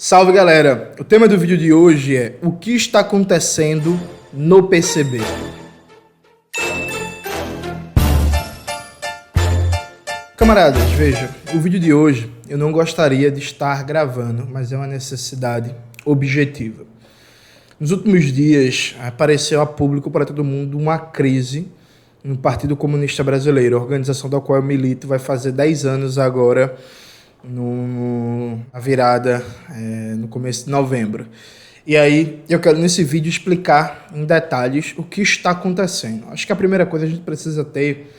Salve galera, o tema do vídeo de hoje é o que está acontecendo no PCB. Camaradas, veja, o vídeo de hoje eu não gostaria de estar gravando, mas é uma necessidade objetiva. Nos últimos dias apareceu a público para todo mundo uma crise no Partido Comunista Brasileiro, a organização da qual eu milito vai fazer 10 anos agora, na virada, no começo de novembro. E aí eu quero nesse vídeo explicar em detalhes o que está acontecendo. Acho que a primeira coisa a gente precisa ter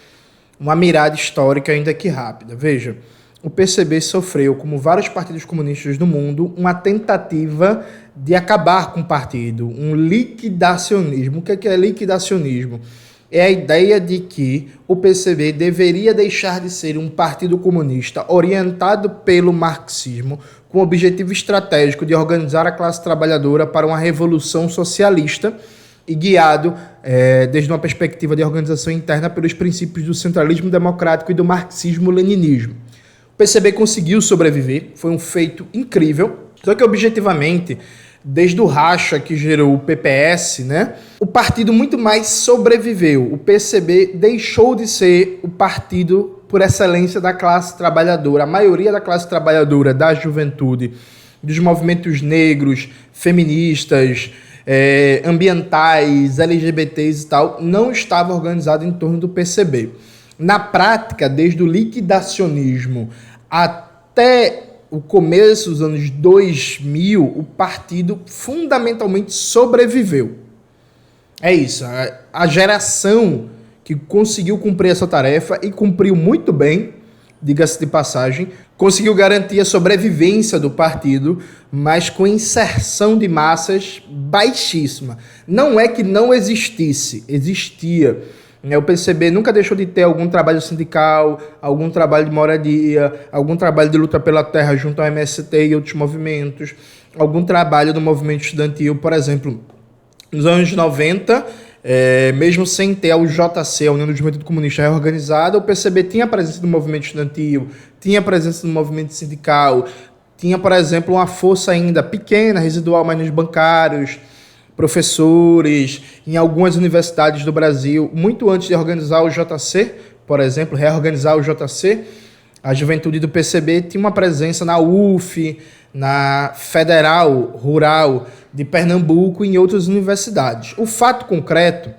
uma mirada histórica ainda que rápida. Veja, o PCB sofreu, como vários partidos comunistas do mundo, uma tentativa de acabar com o partido, um liquidacionismo. O que é liquidacionismo? É a ideia de que o PCB deveria deixar de ser um partido comunista orientado pelo marxismo, com o objetivo estratégico de organizar a classe trabalhadora para uma revolução socialista e guiado desde uma perspectiva de organização interna pelos princípios do centralismo democrático e do marxismo-leninismo. O PCB conseguiu sobreviver, foi um feito incrível, só que objetivamente, desde o racha que gerou o PPS, né, o partido muito mais sobreviveu. O PCB deixou de ser o partido por excelência da classe trabalhadora. A maioria da classe trabalhadora, da juventude, dos movimentos negros, feministas, ambientais, LGBTs e tal, não estava organizado em torno do PCB. Na prática, desde o liquidacionismo até o começo dos anos 2000, o partido fundamentalmente sobreviveu. É isso, a geração que conseguiu cumprir essa tarefa e cumpriu muito bem, diga-se de passagem, conseguiu garantir a sobrevivência do partido, mas com inserção de massas baixíssima. Não é que não existisse, existia. O PCB nunca deixou de ter algum trabalho sindical, algum trabalho de moradia, algum trabalho de luta pela terra junto ao MST e outros movimentos, algum trabalho do movimento estudantil, por exemplo, nos anos 90, mesmo sem ter a UJC, a União do Juventude Comunista reorganizada, o PCB tinha a presença do movimento estudantil, tinha a presença do movimento sindical, tinha, por exemplo, uma força ainda pequena, residual, mas nos bancários, professores, em algumas universidades do Brasil, muito antes de organizar o JC, por exemplo, reorganizar o JC, a juventude do PCB tinha uma presença na UF, na Federal Rural de Pernambuco e em outras universidades. O fato concreto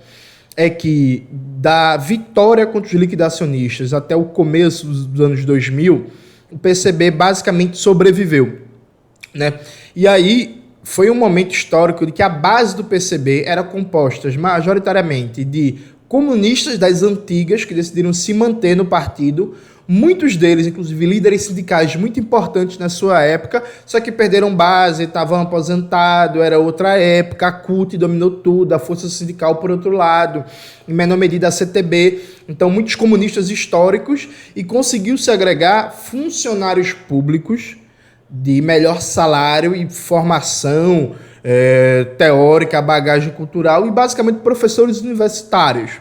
é que da vitória contra os liquidacionistas até o começo dos anos 2000, o PCB basicamente sobreviveu, né? E aí foi um momento histórico de que a base do PCB era composta majoritariamente de comunistas das antigas que decidiram se manter no partido, muitos deles, inclusive líderes sindicais muito importantes na sua época, só que perderam base, estavam aposentados, era outra época, a CUT dominou tudo, a força sindical por outro lado, em menor medida a CTB, então muitos comunistas históricos, e conseguiu se agregar funcionários públicos de melhor salário e formação teórica, bagagem cultural e basicamente professores universitários,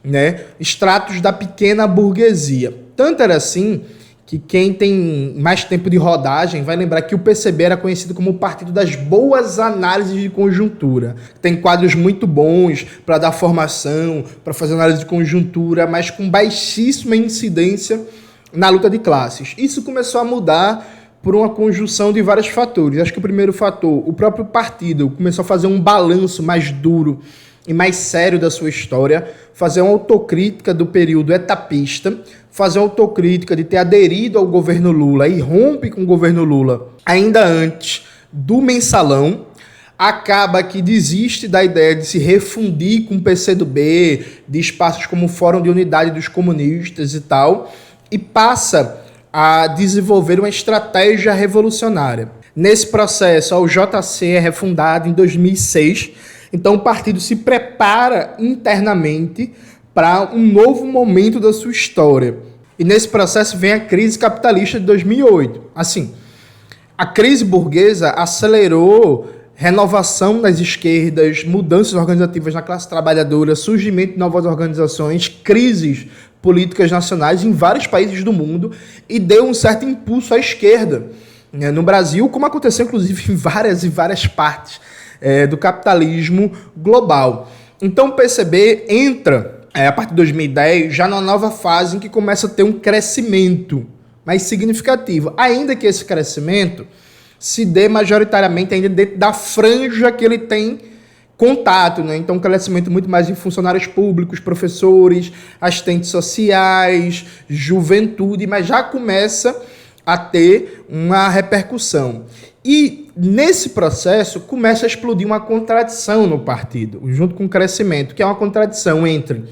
né? Estratos da pequena burguesia. Tanto era assim que quem tem mais tempo de rodagem vai lembrar que o PCB era conhecido como o partido das boas análises de conjuntura. Tem quadros muito bons para dar formação, para fazer análise de conjuntura, mas com baixíssima incidência na luta de classes. Isso começou a mudar por uma conjunção de vários fatores. Acho que o primeiro fator, o próprio partido começou a fazer um balanço mais duro e mais sério da sua história, fazer uma autocrítica do período etapista, fazer uma autocrítica de ter aderido ao governo Lula e rompe com o governo Lula ainda antes do mensalão, acaba que desiste da ideia de se refundir com o PCdoB, de espaços como o Fórum de Unidade dos Comunistas e tal, e passa a desenvolver uma estratégia revolucionária. Nesse processo, a UJC é refundada em 2006, então o partido se prepara internamente para um novo momento da sua história. E nesse processo vem a crise capitalista de 2008. Assim, a crise burguesa acelerou renovação das esquerdas, mudanças organizativas na classe trabalhadora, surgimento de novas organizações, crises políticas nacionais em vários países do mundo e deu um certo impulso à esquerda. no Brasil, como aconteceu inclusive em várias e várias partes do capitalismo global. Então o PCB entra, a partir de 2010, já numa nova fase em que começa a ter um crescimento mais significativo, ainda que esse crescimento se dê majoritariamente ainda dentro da franja que ele tem contato, né? Então, um crescimento muito mais em funcionários públicos, professores, assistentes sociais, juventude, mas já começa a ter uma repercussão. E nesse processo começa a explodir uma contradição no partido, junto com o crescimento, que é uma contradição entre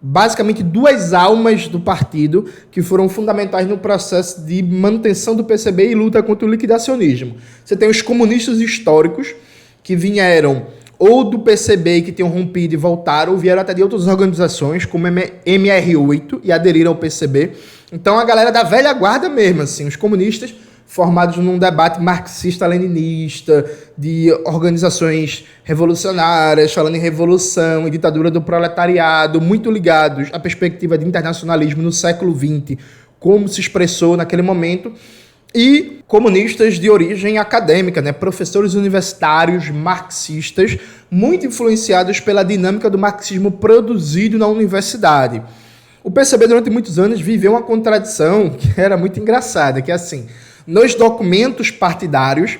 basicamente duas almas do partido que foram fundamentais no processo de manutenção do PCB e luta contra o liquidacionismo. Você tem os comunistas históricos que vieram ou do PCB, que tinham rompido e voltaram, ou vieram até de outras organizações, como MR8, e aderiram ao PCB. Então a galera da velha guarda mesmo, assim, os comunistas formados num debate marxista-leninista, de organizações revolucionárias, falando em revolução e ditadura do proletariado, muito ligados à perspectiva de internacionalismo no século XX, como se expressou naquele momento, e comunistas de origem acadêmica, né? Professores universitários marxistas, muito influenciados pela dinâmica do marxismo produzido na universidade. O PCB, durante muitos anos, viveu uma contradição que era muito engraçada, que é assim: nos documentos partidários,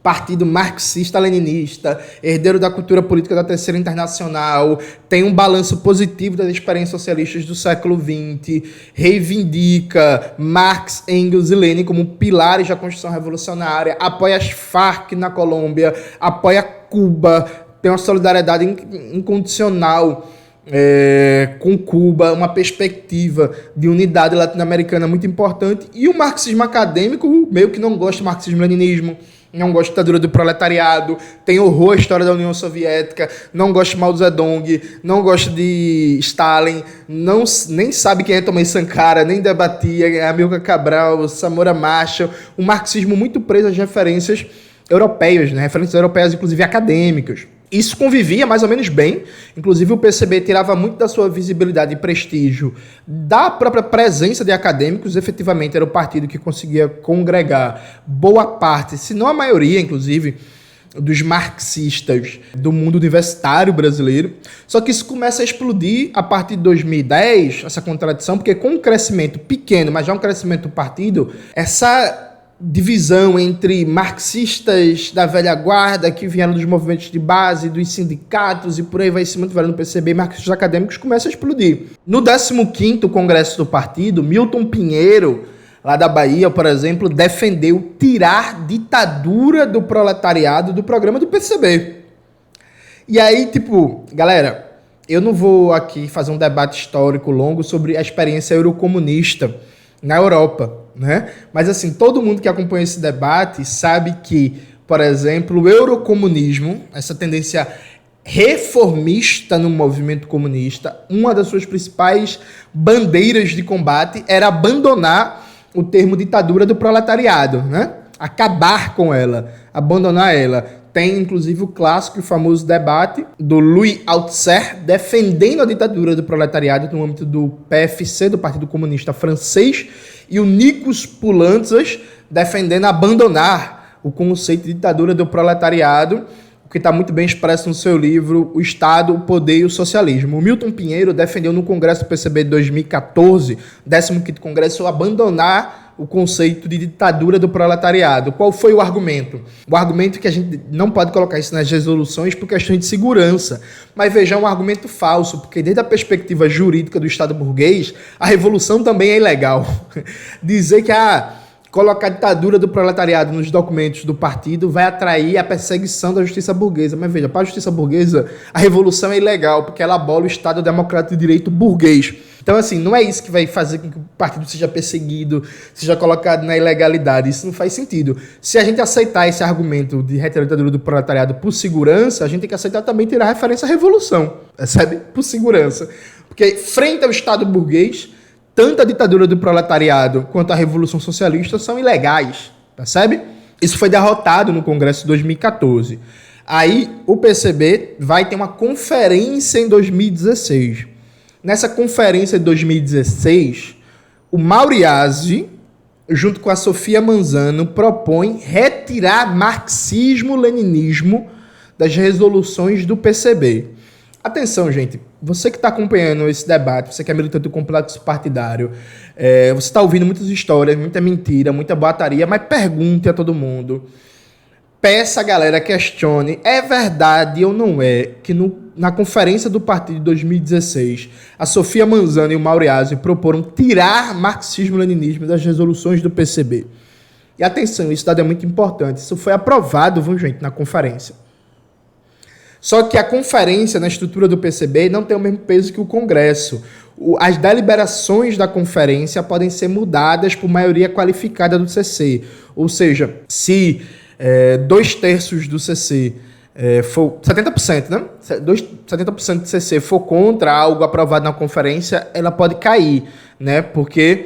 partido marxista-leninista, herdeiro da cultura política da Terceira Internacional, tem um balanço positivo das experiências socialistas do século XX, reivindica Marx, Engels e Lenin como pilares da Constituição Revolucionária, apoia as Farc na Colômbia, apoia Cuba, tem uma solidariedade incondicional com Cuba, uma perspectiva de unidade latino-americana muito importante, e o marxismo acadêmico meio que não gosta do marxismo-leninismo, não gosta da ditadura do proletariado, tem horror à história da União Soviética, não gosta de Mao Zedong, não gosta de Stalin, nem sabe quem é Tomei Sankara, nem debatia Amílcar Cabral, Samora Machel, um marxismo muito preso às referências europeias, né? Referências europeias, inclusive acadêmicas. Isso convivia mais ou menos bem, inclusive o PCB tirava muito da sua visibilidade e prestígio da própria presença de acadêmicos. Efetivamente era o partido que conseguia congregar boa parte, se não a maioria, inclusive, dos marxistas do mundo universitário brasileiro. Só que isso começa a explodir a partir de 2010, essa contradição, porque com um crescimento pequeno, mas já um crescimento do partido, essa divisão entre marxistas da velha guarda, que vieram dos movimentos de base, dos sindicatos e por aí vai se mantiveram no PCB, marxistas acadêmicos, começa a explodir. No 15º Congresso do Partido, Milton Pinheiro, lá da Bahia, por exemplo, defendeu tirar ditadura do proletariado do programa do PCB. E aí, galera, eu não vou aqui fazer um debate histórico longo sobre a experiência eurocomunista na Europa, né? Mas assim, todo mundo que acompanha esse debate sabe que, por exemplo, o eurocomunismo, essa tendência reformista no movimento comunista, uma das suas principais bandeiras de combate era abandonar o termo ditadura do proletariado, né? Acabar com ela, abandonar ela. Tem, inclusive, o clássico e famoso debate do Louis Althusser defendendo a ditadura do proletariado no âmbito do PFC, do Partido Comunista Francês, e o Nikos Poulantzas defendendo abandonar o conceito de ditadura do proletariado, o que está muito bem expresso no seu livro O Estado, o Poder e o Socialismo. O Milton Pinheiro defendeu no Congresso do PCB de 2014, 15º Congresso, abandonar o conceito de ditadura do proletariado. Qual foi o argumento? O argumento é que a gente não pode colocar isso nas resoluções por questões de segurança. Mas veja, é um argumento falso, porque desde a perspectiva jurídica do Estado burguês, a revolução também é ilegal. Dizer que colocar a ditadura do proletariado nos documentos do partido vai atrair a perseguição da justiça burguesa. Mas veja, para a justiça burguesa, a revolução é ilegal, porque ela abola o Estado democrático de direito burguês. Então, assim, não é isso que vai fazer com que o partido seja perseguido, seja colocado na ilegalidade. Isso não faz sentido. Se a gente aceitar esse argumento de retirar a ditadura do proletariado por segurança, a gente tem que aceitar também tirar referência à revolução, percebe? Por segurança. Porque frente ao Estado burguês, tanto a ditadura do proletariado quanto a Revolução Socialista são ilegais, percebe? Isso foi derrotado no Congresso de 2014. Aí o PCB vai ter uma conferência em 2016. Nessa conferência de 2016, o Mauriazi, junto com a Sofia Manzano, propõe retirar marxismo-leninismo das resoluções do PCB. Atenção, gente, você que está acompanhando esse debate, você que é militante do complexo partidário, você está ouvindo muitas histórias, muita mentira, muita boataria, mas pergunte a todo mundo. Peça a galera, questione, é verdade ou não é que na conferência do partido de 2016, a Sofia Manzano e o Mauriazi proporam tirar marxismo-leninismo das resoluções do PCB. E atenção, isso dado é muito importante, isso foi aprovado, viu, gente, na conferência. Só que a conferência, na estrutura do PCB, não tem o mesmo peso que o Congresso. As deliberações da conferência podem ser mudadas por maioria qualificada do CC. Ou seja, se 2/3 do CC for 70%, né? 70% do CC for contra algo aprovado na conferência, ela pode cair, né? Porque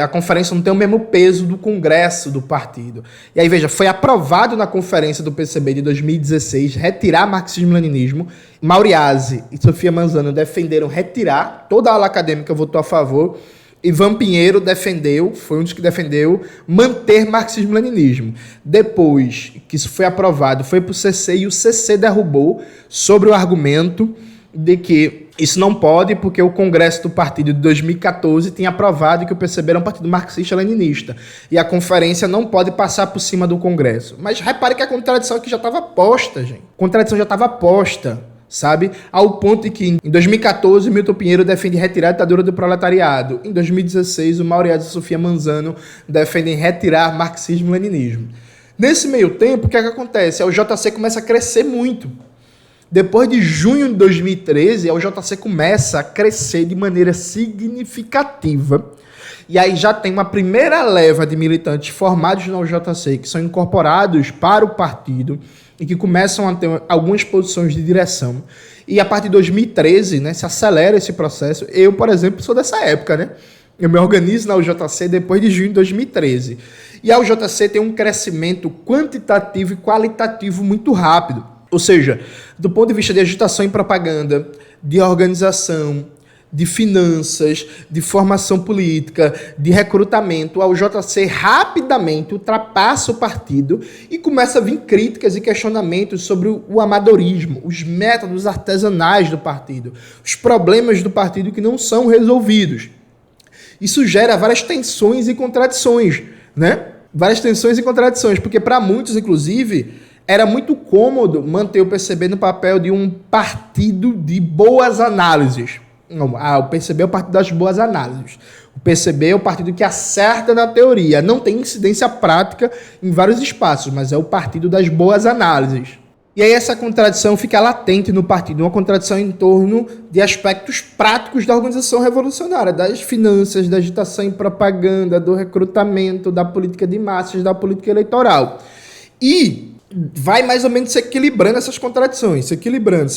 a conferência não tem o mesmo peso do Congresso do partido. E aí, veja, foi aprovado na conferência do PCB de 2016 retirar marxismo-leninismo. Mauriazi e Sofia Manzano defenderam retirar, toda a ala acadêmica votou a favor. Ivan Pinheiro defendeu, foi um dos que defendeu, manter marxismo-leninismo. Depois que isso foi aprovado, foi para o CC e o CC derrubou sobre o argumento de que isso não pode porque o Congresso do partido de 2014 tinha aprovado que o PCB era um partido marxista-leninista e a conferência não pode passar por cima do Congresso. Mas repare que a contradição aqui já estava posta, gente. A contradição já estava posta, sabe? Ao ponto de que em 2014 Milton Pinheiro defende retirar a ditadura do proletariado. Em 2016 o Mauriazi e Sofia Manzano defendem retirar marxismo-leninismo. Nesse meio tempo, o que é que acontece? O JC começa a crescer muito. Depois de junho de 2013, o JC começa a crescer de maneira significativa. E aí já tem uma primeira leva de militantes formados no JC, que são incorporados para o partido e que começam a ter algumas posições de direção. E a partir de 2013, né, se acelera esse processo. Eu, por exemplo, sou dessa época, né? Eu me organizo na UJC depois de junho de 2013. E a UJC tem um crescimento quantitativo e qualitativo muito rápido. Ou seja, do ponto de vista de agitação e propaganda, de organização, de finanças, de formação política, de recrutamento, a UJC rapidamente ultrapassa o partido e começa a vir críticas e questionamentos sobre o amadorismo, os métodos artesanais do partido, os problemas do partido que não são resolvidos. Isso gera várias tensões e contradições, né? Várias tensões e contradições, porque para muitos, inclusive, era muito cômodo manter o PCB no papel de um partido de boas análises. Não, o PCB é o partido das boas análises. O PCB é o partido que acerta na teoria. Não tem incidência prática em vários espaços, mas é o partido das boas análises. E aí essa contradição fica latente no partido, uma contradição em torno de aspectos práticos da organização revolucionária, das finanças, da agitação e propaganda, do recrutamento, da política de massas, da política eleitoral. E vai mais ou menos se equilibrando essas contradições, se equilibrando.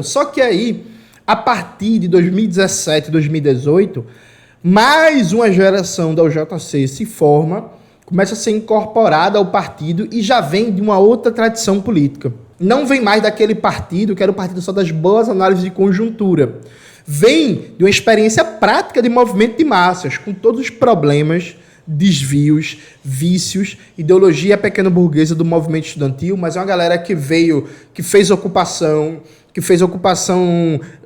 Só que aí, a partir de 2017, 2018, mais uma geração da UJC se forma, começa a ser incorporada ao partido e já vem de uma outra tradição política. Não vem mais daquele partido que era o partido só das boas análises de conjuntura. Vem de uma experiência prática de movimento de massas, com todos os problemas, desvios, vícios, ideologia pequeno-burguesa do movimento estudantil, mas é uma galera que veio, que fez ocupação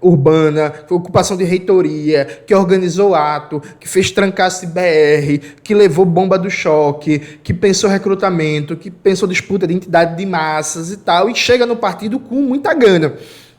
urbana, ocupação de reitoria, que organizou ato, que fez trancasse BR, que levou bomba do choque, que pensou recrutamento, que pensou disputa de identidade de massas e tal, e chega no partido com muita gana.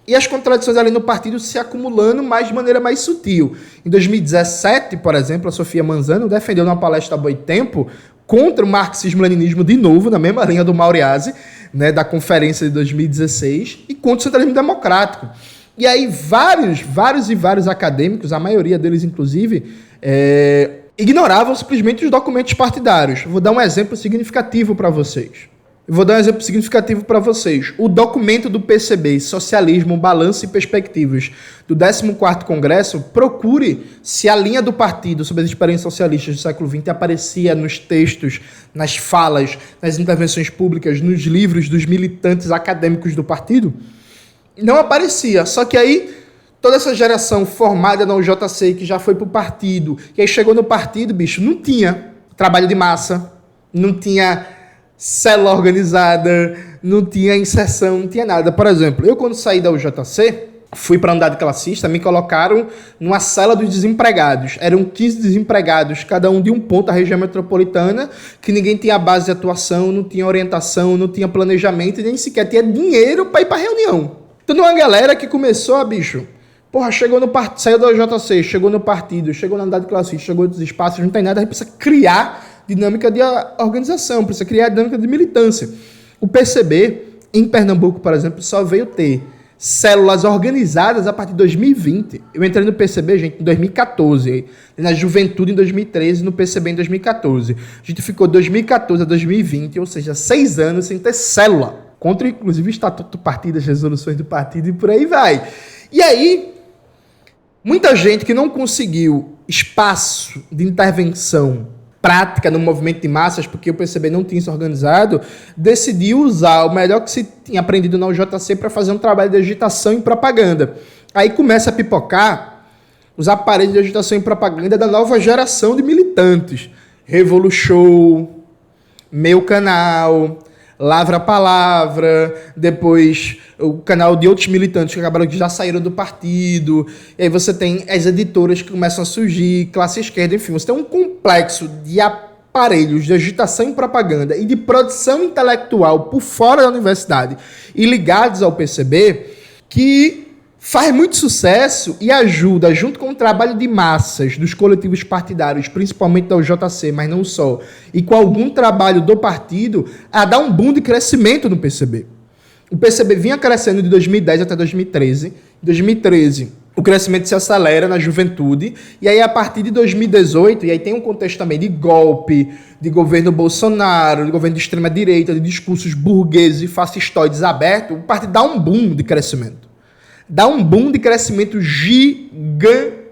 E as contradições ali no partido se acumulando, mas de maneira mais sutil. Em 2017, por exemplo, a Sofia Manzano defendeu numa palestra há Boitempo contra o marxismo-leninismo de novo, na mesma linha do Mauriazi, né, da conferência de 2016, e contra o centralismo democrático. E aí vários acadêmicos, a maioria deles inclusive, ignoravam simplesmente os documentos partidários. Vou dar um exemplo significativo para vocês. O documento do PCB, Socialismo, Balanço e Perspectivas, do 14º Congresso, procure se a linha do partido sobre as experiências socialistas do século XX aparecia nos textos, nas falas, nas intervenções públicas, nos livros dos militantes acadêmicos do partido. Não aparecia, só que aí toda essa geração formada na UJC, que já foi pro partido, que aí chegou no partido, bicho, não tinha trabalho de massa, não tinha célula organizada, não tinha inserção, não tinha nada. Por exemplo, eu quando saí da UJC, fui para a unidade classista, me colocaram numa cela dos desempregados. Eram 15 desempregados, cada um de um ponto da região metropolitana, que ninguém tinha base de atuação, não tinha orientação, não tinha planejamento, e nem sequer tinha dinheiro para ir para reunião. Então, uma galera que começou, bicho, porra, chegou no partido, saiu da UJC, chegou no partido, chegou na unidade classista, chegou nos espaços, não tem nada, a gente precisa criar dinâmica de organização, precisa criar dinâmica de militância. O PCB, em Pernambuco, por exemplo, só veio ter células organizadas a partir de 2020. Eu entrei no PCB, gente, em 2014, na Juventude em 2013, no PCB em 2014. A gente ficou 2014 a 2020, ou seja, 6 anos sem ter célula. Contra, inclusive, o estatuto do partido, as resoluções do partido e por aí vai. E aí, muita gente que não conseguiu espaço de intervenção prática no movimento de massas, porque o PCB não tinha se organizado, decidiu usar o melhor que se tinha aprendido na UJC para fazer um trabalho de agitação e propaganda. Aí começa a pipocar os aparelhos de agitação e propaganda da nova geração de militantes. Revolution, Meu Canal, Lavra a Palavra, depois o canal de outros militantes que acabaram que já saíram do partido, e aí você tem as editoras que começam a surgir, classe esquerda, enfim, você tem um complexo de aparelhos de agitação e propaganda e de produção intelectual por fora da universidade e ligados ao PCB, que faz muito sucesso e ajuda, junto com o trabalho de massas dos coletivos partidários, principalmente da UJC, mas não só, e com algum trabalho do partido, a dar um boom de crescimento no PCB. O PCB vinha crescendo de 2010 até 2013. Em 2013, o crescimento se acelera na juventude, e aí a partir de 2018, e aí tem um contexto também de golpe, de governo Bolsonaro, de governo de extrema-direita, de discursos burgueses e fascistoides abertos, o partido dá um boom de crescimento. Dá um boom de crescimento gigantesco.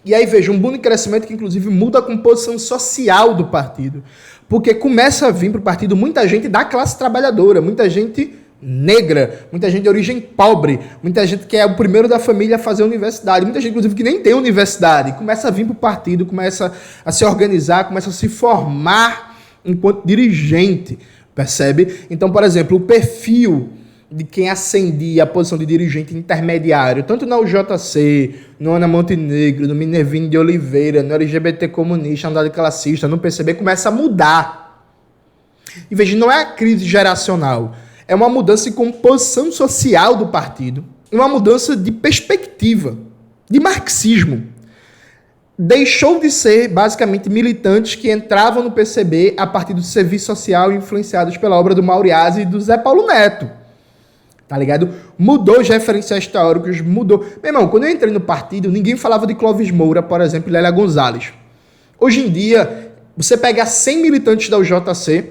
E aí, veja, um boom de crescimento que, inclusive, muda a composição social do partido. Porque começa a vir para o partido muita gente da classe trabalhadora, muita gente negra, muita gente de origem pobre, muita gente que é o primeiro da família a fazer universidade, muita gente, inclusive, que nem tem universidade. Começa a vir para o partido, começa a se organizar, começa a se formar enquanto dirigente, percebe? Então, por exemplo, o perfil de quem ascendia a posição de dirigente intermediário, tanto na UJC, no Ana Montenegro, no Minervino de Oliveira, no LGBT comunista, na unidade classista, no PCB, começa a mudar. E veja, não é a crise geracional, é uma mudança de composição social do partido, uma mudança de perspectiva, de marxismo. Deixou de ser, basicamente, militantes que entravam no PCB a partir do serviço social influenciados pela obra do Mauriase e do Zé Paulo Neto. Tá ligado? Mudou os referenciais teóricos, mudou. Meu irmão, quando eu entrei no partido, ninguém falava de Clóvis Moura, por exemplo, e Lélia Gonzalez. Hoje em dia, você pega 100 militantes da UJC,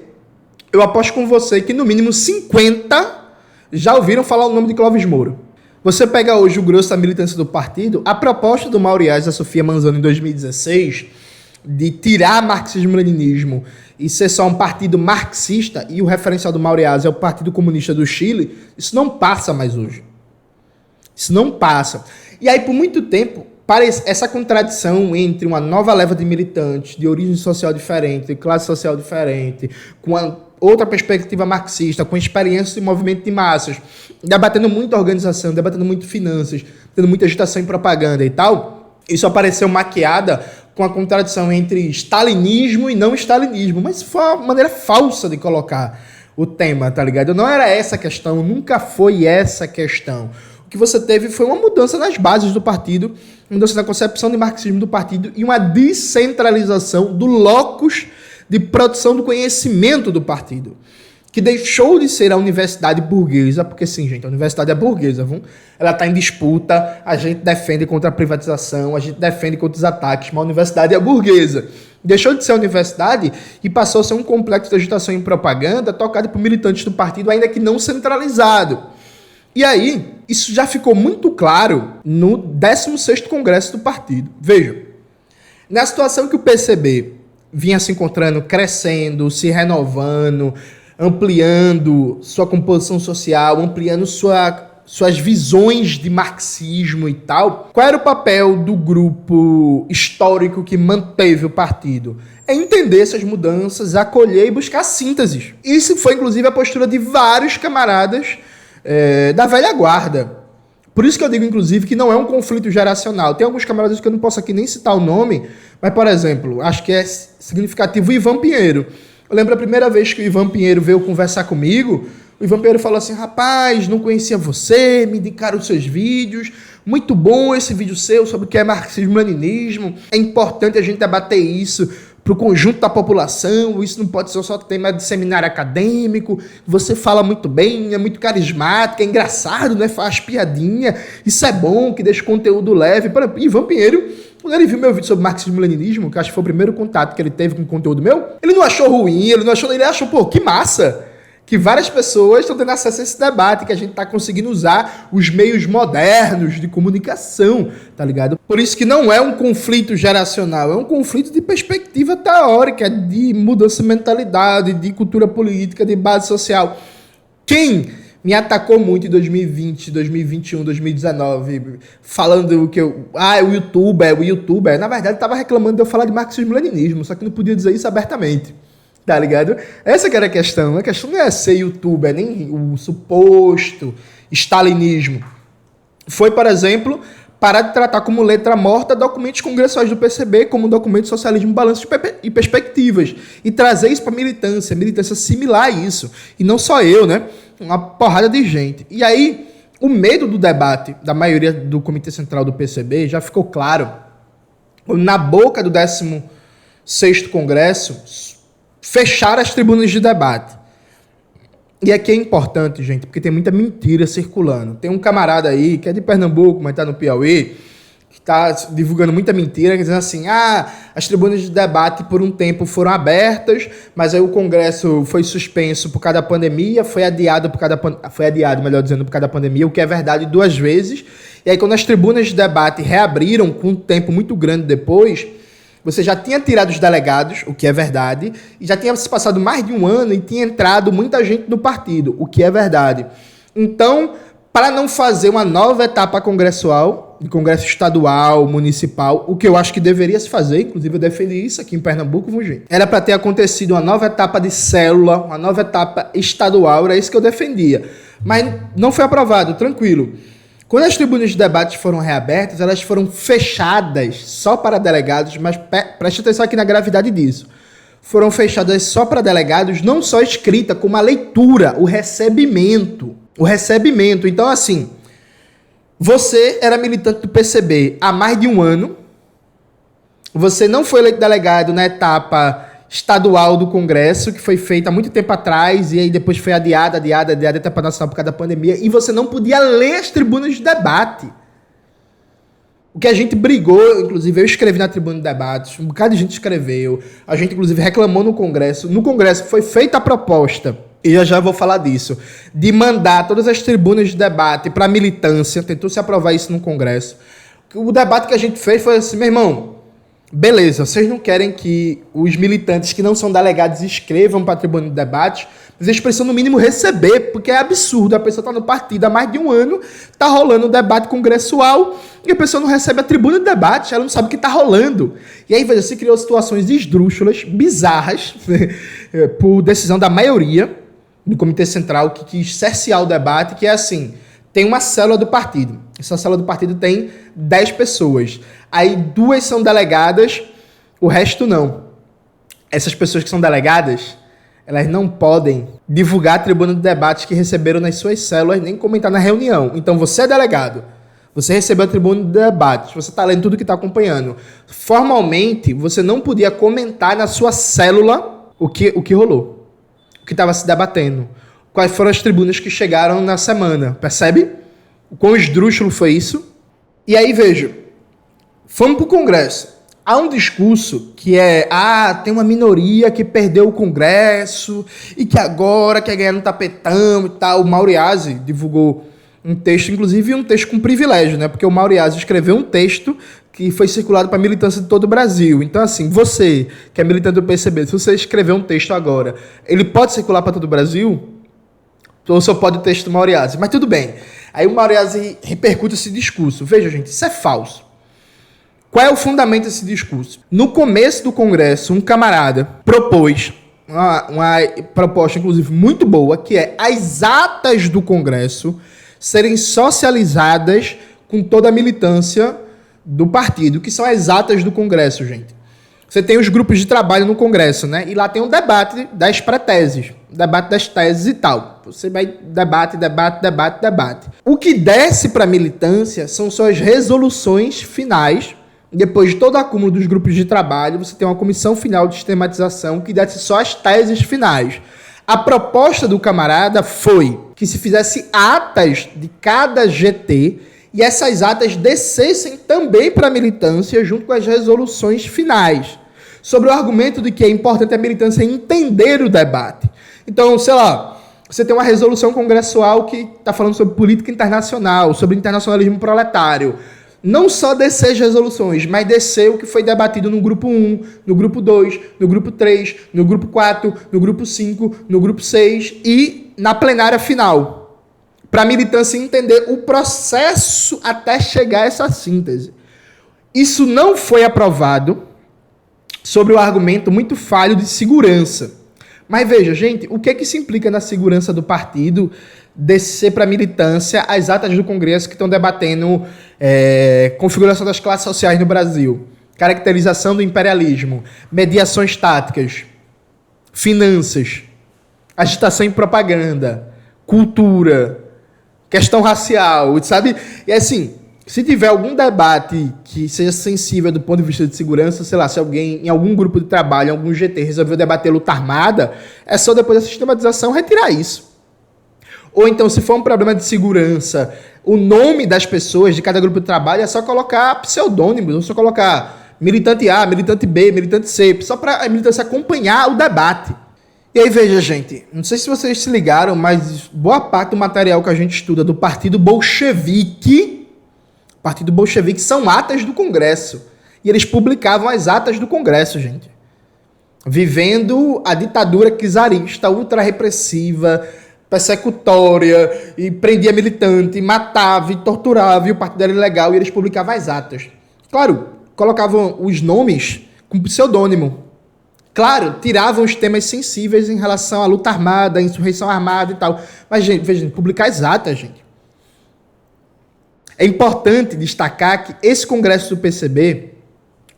eu aposto com você que no mínimo 50 já ouviram falar o nome de Clóvis Moura. Você pega hoje o grosso da militância do partido, a proposta do Mauriás e da Sofia Manzano em 2016, de tirar marxismo-leninismo e ser só um partido marxista, e o referencial do Mauriás é o Partido Comunista do Chile, isso não passa mais hoje. Isso não passa. E aí, por muito tempo, essa contradição entre uma nova leva de militantes de origem social diferente, de classe social diferente, com outra perspectiva marxista, com experiência de movimento de massas, debatendo muito organização, debatendo muito finanças, tendo muita agitação e propaganda e tal, isso apareceu maquiada com a contradição entre stalinismo e não stalinismo, mas foi uma maneira falsa de colocar o tema, tá ligado? Não era essa a questão, nunca foi essa a questão. O que você teve foi uma mudança nas bases do partido, mudança na concepção de marxismo do partido e uma descentralização do locus de produção do conhecimento do partido, que deixou de ser a universidade burguesa, porque sim, gente, a universidade é burguesa, viu? Ela está em disputa, a gente defende contra a privatização, a gente defende contra os ataques, mas a universidade é burguesa. Deixou de ser a universidade e passou a ser um complexo de agitação e propaganda tocado por militantes do partido, ainda que não centralizado. E aí, isso já ficou muito claro no 16º Congresso do partido. Vejam, na situação que o PCB vinha se encontrando, crescendo, se renovando, ampliando sua composição social, ampliando sua suas visões de marxismo e tal, qual era o papel do grupo histórico que manteve o partido? É entender essas mudanças, acolher e buscar sínteses. Isso foi, inclusive, a postura de vários camaradas da velha guarda. Por isso que eu digo, inclusive, que não é um conflito geracional. Tem alguns camaradas que eu não posso aqui nem citar o nome, mas, por exemplo, acho que é significativo o Ivan Pinheiro. Eu lembro a primeira vez que o Ivan Pinheiro veio conversar comigo, o Ivan Pinheiro falou assim, rapaz, não conhecia você, me indicaram os seus vídeos, muito bom esse vídeo seu sobre o que é marxismo-leninismo, é importante a gente debater isso para o conjunto da população, isso não pode ser só tema de seminário acadêmico, você fala muito bem, é muito carismático, é engraçado, né? Faz piadinha, isso é bom, que deixa o conteúdo leve. Ivan Pinheiro, quando ele viu meu vídeo sobre marxismo-leninismo, que acho que foi o primeiro contato que ele teve com o conteúdo meu, ele não achou ruim, ele achou, pô, que massa! Que várias pessoas estão tendo acesso a esse debate, que a gente está conseguindo usar os meios modernos de comunicação, tá ligado? Por isso que não é um conflito geracional, é um conflito de perspectiva teórica, de mudança de mentalidade, de cultura política, de base social. Quem me atacou muito em 2020, 2021, 2019, falando que o youtuber, na verdade estava reclamando de eu falar de marxismo-leninismo, só que não podia dizer isso abertamente. Tá ligado? Essa que era a questão. A questão não é ser youtuber, nem o suposto stalinismo. Foi, por exemplo, parar de tratar como letra morta documentos congressuais do PCB como documento de socialismo, balanço e perspectivas. E trazer isso para militância similar a isso. E não só eu, né? Uma porrada de gente. E aí, o medo do debate da maioria do Comitê Central do PCB já ficou claro na boca do 16º Congresso, fechar as tribunas de debate. E aqui é importante, gente, porque tem muita mentira circulando. Tem um camarada aí, que é de Pernambuco, mas tá no Piauí, que tá divulgando muita mentira, dizendo assim, as tribunas de debate por um tempo foram abertas, mas aí o Congresso foi suspenso por causa da pandemia, foi adiado, melhor dizendo, por causa da pandemia, o que é verdade 2 vezes. E aí quando as tribunas de debate reabriram com um tempo muito grande depois, você já tinha tirado os delegados, o que é verdade, e já tinha se passado mais de 1 ano e tinha entrado muita gente no partido, o que é verdade. Então, para não fazer uma nova etapa congressual, de congresso estadual, municipal, o que eu acho que deveria se fazer, inclusive eu defendi isso aqui em Pernambuco, gente. Era para ter acontecido uma nova etapa de célula, uma nova etapa estadual, era isso que eu defendia. Mas não foi aprovado, tranquilo. Quando as tribunas de debate foram reabertas, elas foram fechadas só para delegados, mas preste atenção aqui na gravidade disso. Foram fechadas só para delegados, não só escrita, como a leitura, o recebimento. O recebimento. Então, assim, você era militante do PCB há mais de 1 ano, você não foi eleito delegado na etapa estadual do Congresso, que foi feita há muito tempo atrás, e aí depois foi adiada a etapa nacional por causa da pandemia, e você não podia ler as tribunas de debate. O que a gente brigou, inclusive eu escrevi na tribuna de debates, um bocado de gente escreveu, a gente inclusive reclamou no Congresso. No Congresso foi feita a proposta, e eu já vou falar disso, de mandar todas as tribunas de debate para a militância, tentou se aprovar isso no Congresso. O debate que a gente fez foi assim, meu irmão, beleza, vocês não querem que os militantes que não são delegados escrevam para a tribuna de debate, mas eles precisam no mínimo receber, porque é absurdo, a pessoa está no partido há mais de 1 ano, está rolando um debate congressual, e a pessoa não recebe a tribuna de debate, ela não sabe o que está rolando. E aí, veja, se criou situações esdrúxulas, bizarras, por decisão da maioria do Comitê Central, que quis cercear o debate, que é assim, tem uma célula do partido, essa célula do partido tem 10 pessoas, aí 2 são delegadas, o resto não. Essas pessoas que são delegadas, elas não podem divulgar a tribuna de debates que receberam nas suas células, nem comentar na reunião. Então você é delegado, você recebeu a tribuna de debates, você está lendo tudo que está acompanhando. Formalmente, você não podia comentar na sua célula o que rolou, o que estava se debatendo. Quais foram as tribunas que chegaram na semana, percebe? O quão esdrúxulo foi isso? E aí, veja, fomos para o Congresso. Há um discurso que é, tem uma minoria que perdeu o Congresso e que agora quer ganhar no tapetão e tal. O Mauriazi divulgou um texto, inclusive um texto com privilégio, né? Porque o Mauriazi escreveu um texto que foi circulado para a militância de todo o Brasil. Então, assim, você que é militante do PCB, se você escrever um texto agora, ele pode circular para todo o Brasil? Ou só pode o texto do Mauriazi? Mas tudo bem. Aí o Maureasi repercute esse discurso. Veja, gente, isso é falso. Qual é o fundamento desse discurso? No começo do Congresso, um camarada propôs uma proposta, inclusive, muito boa, que é as atas do Congresso serem socializadas com toda a militância do partido, que são as atas do Congresso, gente. Você tem os grupos de trabalho no Congresso, né? E lá tem um debate das pré-teses, debate das teses e tal. Você vai debate. O que desce para a militância são suas resoluções finais. Depois de todo o acúmulo dos grupos de trabalho, você tem uma comissão final de sistematização que desce só as teses finais. A proposta do camarada foi que se fizesse atas de cada GT e essas atas descessem também para a militância junto com as resoluções finais, sobre o argumento de que é importante a militância entender o debate. Então, sei lá, você tem uma resolução congressual que está falando sobre política internacional, sobre internacionalismo proletário. Não só descer as resoluções, mas descer o que foi debatido no grupo 1, no grupo 2, no grupo 3, no grupo 4, no grupo 5, no grupo 6 e na plenária final. Para a militância entender o processo até chegar a essa síntese. Isso não foi aprovado sobre o argumento muito falho de segurança. Mas veja, gente, o que se implica na segurança do partido descer para a militância as atas do Congresso que estão debatendo configuração das classes sociais no Brasil, caracterização do imperialismo, mediações táticas, finanças, agitação e propaganda, cultura, questão racial, sabe? E assim, se tiver algum debate que seja sensível do ponto de vista de segurança, sei lá, se alguém em algum grupo de trabalho, em algum GT, resolveu debater luta armada, é só depois da sistematização retirar isso. Ou então, se for um problema de segurança, o nome das pessoas de cada grupo de trabalho é só colocar pseudônimos, ou só colocar militante A, militante B, militante C, só para a militância acompanhar o debate. E aí, veja, gente, não sei se vocês se ligaram, mas boa parte do material que a gente estuda do Partido Bolchevique são atas do Congresso. E eles publicavam as atas do Congresso, gente. Vivendo a ditadura czarista, ultra-repressiva, persecutória, e prendia militante, matava e torturava, e o partido era ilegal, e eles publicavam as atas. Claro, colocavam os nomes com pseudônimo. Claro, tiravam os temas sensíveis em relação à luta armada, à insurreição armada e tal. Mas, gente, veja, publicar as atas, gente. É importante destacar que esse congresso do PCB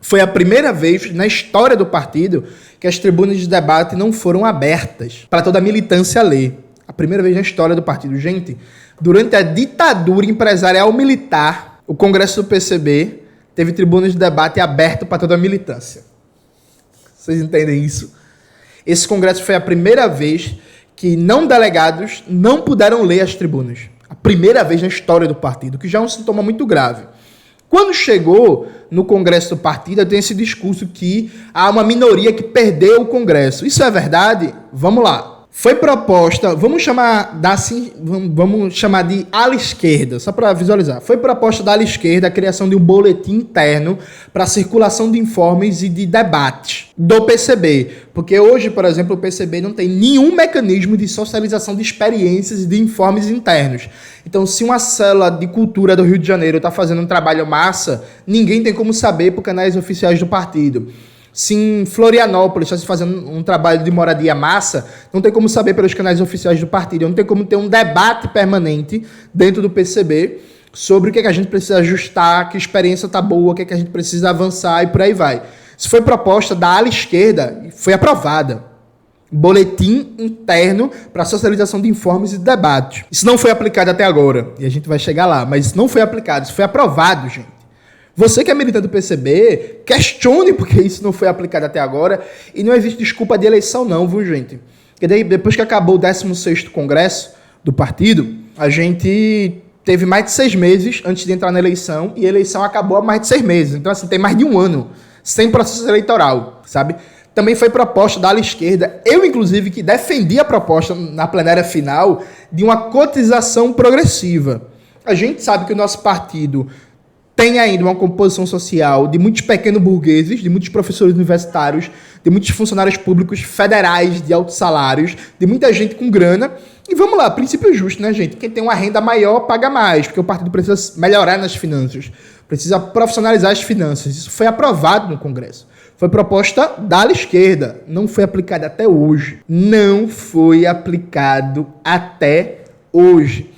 foi a primeira vez na história do partido que as tribunas de debate não foram abertas para toda a militância ler. A primeira vez na história do partido. Gente, durante a ditadura empresarial militar, o congresso do PCB teve tribunas de debate aberto para toda a militância. Vocês entendem isso? Esse congresso foi a primeira vez que não delegados não puderam ler as tribunas. A primeira vez na história do partido, que já é um sintoma muito grave. Quando chegou no congresso do partido, tem esse discurso que há uma minoria que perdeu o congresso. Isso é verdade? Vamos lá. Foi proposta, vamos chamar de ala esquerda, só para visualizar. Foi proposta da ala esquerda a criação de um boletim interno para circulação de informes e de debates do PCB. Porque hoje, por exemplo, o PCB não tem nenhum mecanismo de socialização de experiências e de informes internos. Então, se uma célula de cultura do Rio de Janeiro está fazendo um trabalho massa, ninguém tem como saber por canais oficiais do partido. Se em Florianópolis está se fazendo um trabalho de moradia massa, não tem como saber pelos canais oficiais do partido. Não tem como ter um debate permanente dentro do PCB sobre o que a gente precisa ajustar, que experiência está boa, o que a gente precisa avançar e por aí vai. Isso foi proposta da ala esquerda e foi aprovada. Boletim interno para socialização de informes e debates. Isso não foi aplicado até agora, e a gente vai chegar lá, mas isso não foi aplicado, isso foi aprovado, gente. Você que é militante do PCB, questione porque isso não foi aplicado até agora e não existe desculpa de eleição não, viu, gente? Porque daí, depois que acabou o 16º Congresso do partido, a gente teve mais de 6 meses antes de entrar na eleição e a eleição acabou há mais de 6 meses. Então, assim, tem mais de um ano sem processo eleitoral, sabe? Também foi proposta da ala esquerda, eu, inclusive, que defendi a proposta na plenária final de uma cotização progressiva. A gente sabe que o nosso partido tem ainda uma composição social de muitos pequenos burgueses, de muitos professores universitários, de muitos funcionários públicos federais de altos salários, de muita gente com grana. E vamos lá, princípio justo, né, gente? Quem tem uma renda maior paga mais, porque o partido precisa melhorar nas finanças, precisa profissionalizar as finanças. Isso foi aprovado no Congresso. Foi proposta da ala esquerda, não foi aplicada até hoje. Não foi aplicado até hoje.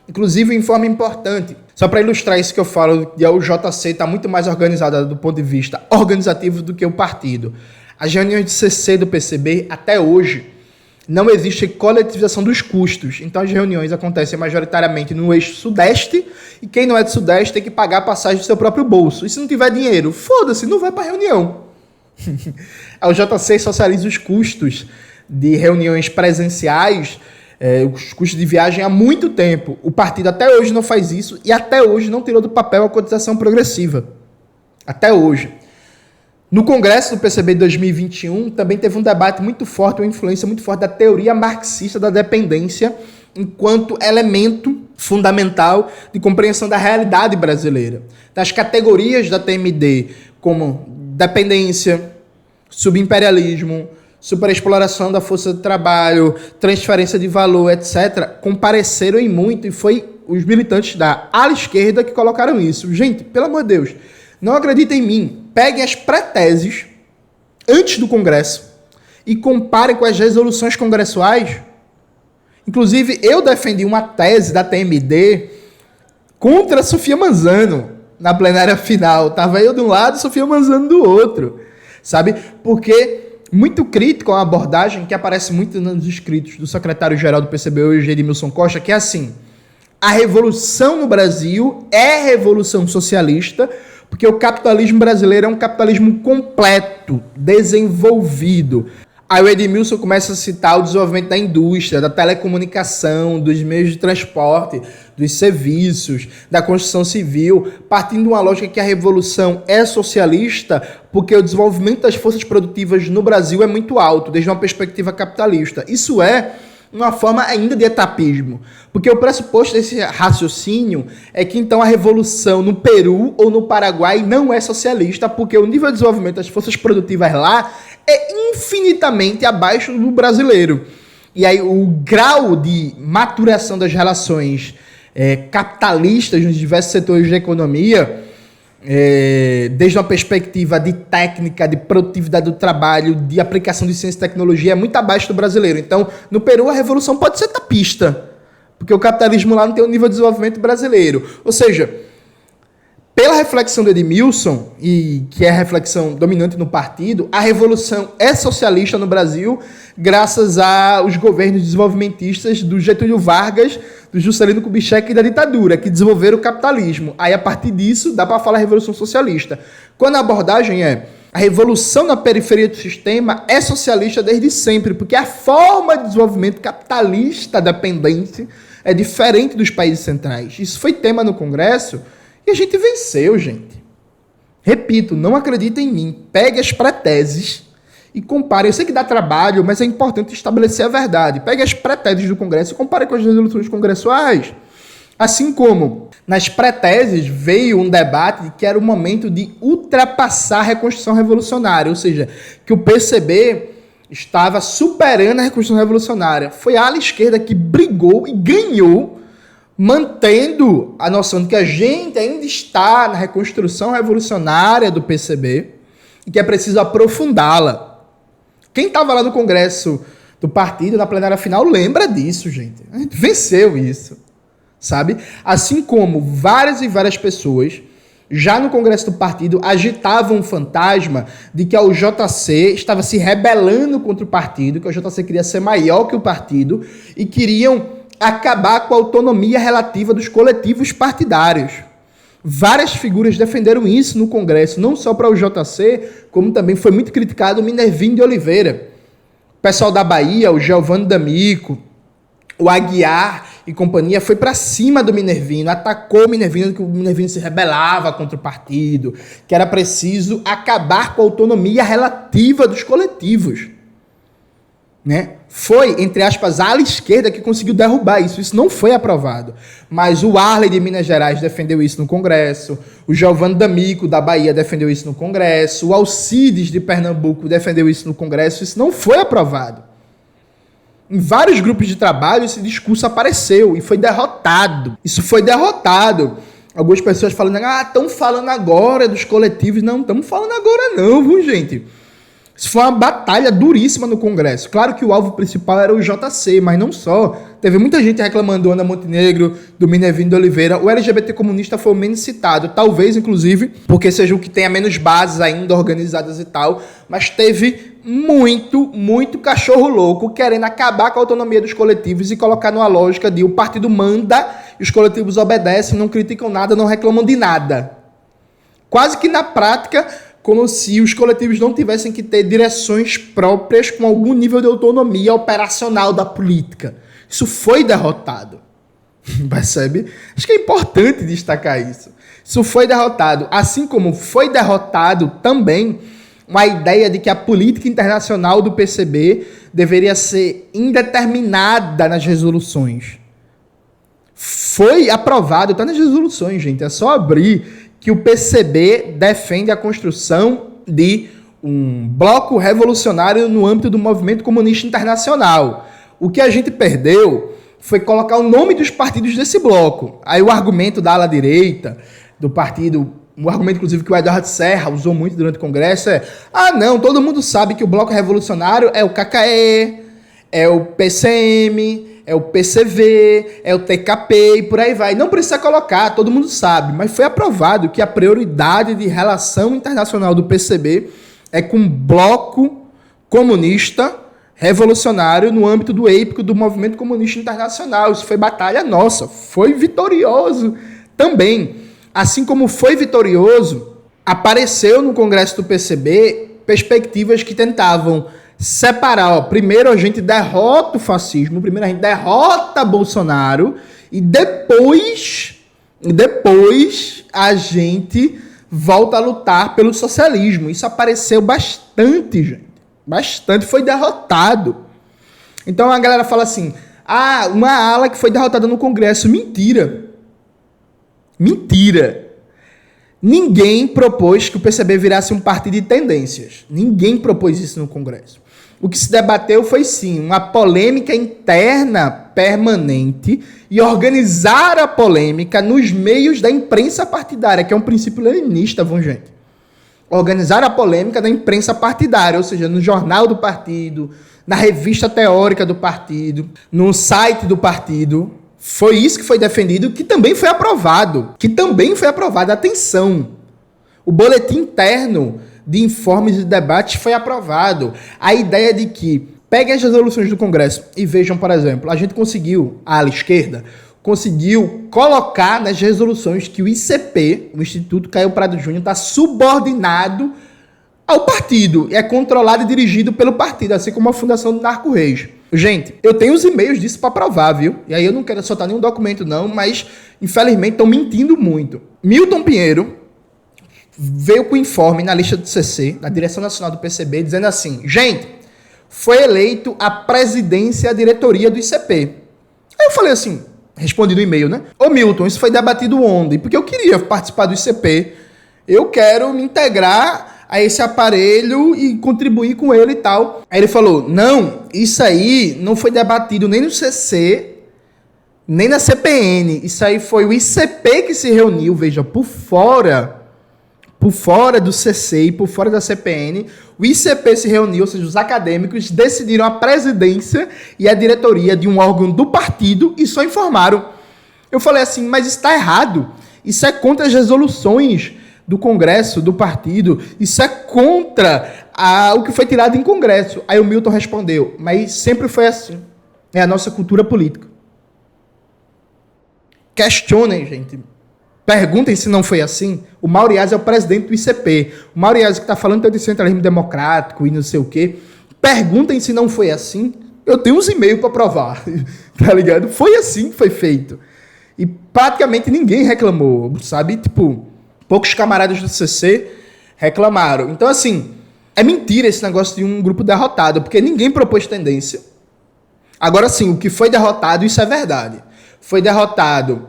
Inclusive, um informe importante. Só para ilustrar isso que eu falo, a UJC está muito mais organizada do ponto de vista organizativo do que o partido. As reuniões de CC do PCB, até hoje, não existe coletivização dos custos. Então, as reuniões acontecem majoritariamente no eixo sudeste e quem não é do sudeste tem que pagar a passagem do seu próprio bolso. E se não tiver dinheiro, foda-se, não vai para a reunião. A UJC socializa os custos de reuniões presenciais, os custos de viagem há muito tempo. O partido até hoje não faz isso e até hoje não tirou do papel a cotização progressiva. Até hoje. No Congresso do PCB de 2021 também teve um debate muito forte, uma influência muito forte da teoria marxista da dependência enquanto elemento fundamental de compreensão da realidade brasileira. Das categorias da TMD como dependência, subimperialismo, superexploração da força de trabalho, transferência de valor, etc., compareceram em muito e foi os militantes da ala esquerda que colocaram isso. Gente, pelo amor de Deus, não acreditem em mim. Peguem as pré-teses antes do Congresso e comparem com as resoluções congressuais. Inclusive, eu defendi uma tese da TMD contra a Sofia Manzano na plenária final. Tava eu de um lado e Sofia Manzano do outro. Sabe? Porque muito crítico a uma abordagem que aparece muito nos escritos do secretário-geral do PCB, o Edmilson Costa, que é assim: a revolução no Brasil é revolução socialista, porque o capitalismo brasileiro é um capitalismo completo, desenvolvido. Aí o Edmilson começa a citar o desenvolvimento da indústria, da telecomunicação, dos meios de transporte, dos serviços, da construção civil, partindo de uma lógica que a revolução é socialista porque o desenvolvimento das forças produtivas no Brasil é muito alto, desde uma perspectiva capitalista. Isso é uma forma ainda de etapismo, porque o pressuposto desse raciocínio é que então a revolução no Peru ou no Paraguai não é socialista, porque o nível de desenvolvimento das forças produtivas lá é infinitamente abaixo do brasileiro. E aí o grau de maturação das relações capitalistas nos diversos setores da economia, desde uma perspectiva de técnica, de produtividade do trabalho, de aplicação de ciência e tecnologia, é muito abaixo do brasileiro. Então, no Peru, a revolução pode ser tapista, porque o capitalismo lá não tem o nível de desenvolvimento brasileiro. Ou seja, pela reflexão do Edmilson, e que é a reflexão dominante no partido, a revolução é socialista no Brasil graças aos governos desenvolvimentistas do Getúlio Vargas, do Juscelino Kubitschek e da ditadura, que desenvolveram o capitalismo. Aí, a partir disso, dá para falar revolução socialista. Quando a abordagem é a revolução na periferia do sistema é socialista desde sempre, porque a forma de desenvolvimento capitalista dependente é diferente dos países centrais. Isso foi tema no Congresso e a gente venceu, gente. Repito, não acreditem em mim. Pegue as pré-teses e compare. Eu sei que dá trabalho, mas é importante estabelecer a verdade. Pegue as pré-teses do Congresso e compare com as resoluções congressuais. Assim como nas pré-teses veio um debate de que era o momento de ultrapassar a reconstrução revolucionária, ou seja, que o PCB estava superando a reconstrução revolucionária. Foi a ala esquerda que brigou e ganhou, mantendo a noção de que a gente ainda está na reconstrução revolucionária do PCB e que é preciso aprofundá-la. Quem estava lá no Congresso do partido, na plenária final, lembra disso, gente. A gente venceu isso, sabe? Assim como várias e várias pessoas, já no Congresso do partido, agitavam o fantasma de que a UJC estava se rebelando contra o partido, que a UJC queria ser maior que o partido e queriam acabar com a autonomia relativa dos coletivos partidários. Várias figuras defenderam isso no Congresso, não só para o JC, como também foi muito criticado o Minervino de Oliveira. O pessoal da Bahia, o Giovanni D'Amico, o Aguiar e companhia foi para cima do Minervino, atacou o Minervino, que o Minervino se rebelava contra o partido, que era preciso acabar com a autonomia relativa dos coletivos. né? Foi, entre aspas, a ala esquerda que conseguiu derrubar isso. Isso não foi aprovado. Mas o Arley de Minas Gerais defendeu isso no Congresso, o Giovanni D'Amico da Bahia defendeu isso no Congresso, o Alcides de Pernambuco defendeu isso no Congresso. Isso não foi aprovado. Em vários grupos de trabalho esse discurso apareceu e foi derrotado. Isso foi derrotado. Algumas pessoas falando, estão falando agora dos coletivos. Não, estamos falando agora não, viu, gente? Isso foi uma batalha duríssima no Congresso. Claro que o alvo principal era o JC, mas não só. Teve muita gente reclamando do Ana Montenegro, do Minervino de Oliveira. O LGBT comunista foi o menos citado. Talvez, inclusive, porque seja o que tenha menos bases ainda organizadas e tal. Mas teve muito cachorro louco querendo acabar com a autonomia dos coletivos e colocar numa lógica de o partido manda e os coletivos obedecem, não criticam nada, não reclamam de nada. Quase que na prática, como se os coletivos não tivessem que ter direções próprias com algum nível de autonomia operacional da política. Isso foi derrotado. Percebe? Acho que é importante destacar isso. Isso foi derrotado. Assim como foi derrotado também uma ideia de que a política internacional do PCB deveria ser indeterminada nas resoluções. Foi aprovado, está nas resoluções, gente. É só abrir que o PCB defende a construção de um bloco revolucionário no âmbito do movimento comunista internacional. O que a gente perdeu foi colocar o nome dos partidos desse bloco. Aí o argumento da ala direita do partido, um argumento inclusive que o Eduardo Serra usou muito durante o Congresso é: não, todo mundo sabe que o bloco revolucionário é o KKE, é o PCM, é o PCV, é o TKP e por aí vai. Não precisa colocar, todo mundo sabe. Mas foi aprovado que a prioridade de relação internacional do PCB é com o bloco comunista revolucionário no âmbito do EIPCO, do Movimento Comunista Internacional. Isso foi batalha nossa. Foi vitorioso também. Assim como foi vitorioso, apareceu no Congresso do PCB perspectivas que tentavam separar, primeiro a gente derrota o fascismo, primeiro a gente derrota Bolsonaro e depois a gente volta a lutar pelo socialismo. Isso apareceu bastante, gente. Bastante, foi derrotado. Então a galera fala assim, uma ala que foi derrotada no Congresso. Mentira. Ninguém propôs que o PCB virasse um partido de tendências. Ninguém propôs isso no Congresso. O que se debateu foi, sim, uma polêmica interna permanente e organizar a polêmica nos meios da imprensa partidária, que é um princípio leninista, gente. Organizar a polêmica na imprensa partidária, ou seja, no jornal do partido, na revista teórica do partido, no site do partido. Foi isso que foi defendido, que também foi aprovado. Atenção! O boletim interno de informes e debates foi aprovado. A ideia de que peguem as resoluções do Congresso e vejam, por exemplo, a gente conseguiu, a ala esquerda, conseguiu colocar nas resoluções que o ICP, o Instituto Caio Prado Júnior, está subordinado ao partido. É controlado e dirigido pelo partido, assim como a Fundação do Narco Reis. Gente, eu tenho os e-mails disso para provar, viu? E aí eu não quero soltar nenhum documento não, mas infelizmente estão mentindo muito. Milton Pinheiro veio com informe na lista do CC, na direção nacional do PCB, dizendo assim: gente, foi eleito a presidência e a diretoria do ICP. Aí eu falei assim, respondi no e-mail, né? Ô Milton, isso foi debatido ontem, porque eu queria participar do ICP. Eu quero me integrar a esse aparelho e contribuir com ele e tal. Aí ele falou, não, isso aí não foi debatido nem no CC, nem na CPN. Isso aí foi o ICP que se reuniu, veja, por fora do CC e por fora da CPN, o ICP se reuniu, ou seja, os acadêmicos decidiram a presidência e a diretoria de um órgão do partido e só informaram. Eu falei assim, mas isso está errado. Isso é contra as resoluções do Congresso, do partido. Isso é contra o que foi tirado em Congresso. Aí o Milton respondeu, mas sempre foi assim. É a nossa cultura política. Questionem, gente. Perguntem se não foi assim. O Mauriás é o presidente do ICP. O Mauriás que está falando de centralismo democrático e não sei o quê. Perguntem se não foi assim. Eu tenho uns e-mails para provar. Tá ligado? Foi assim que foi feito. E praticamente ninguém reclamou, sabe? Tipo, poucos camaradas do CC reclamaram. Então, assim, É mentira esse negócio de um grupo derrotado, porque ninguém propôs tendência. Agora sim, o que foi derrotado, isso é verdade. Foi derrotado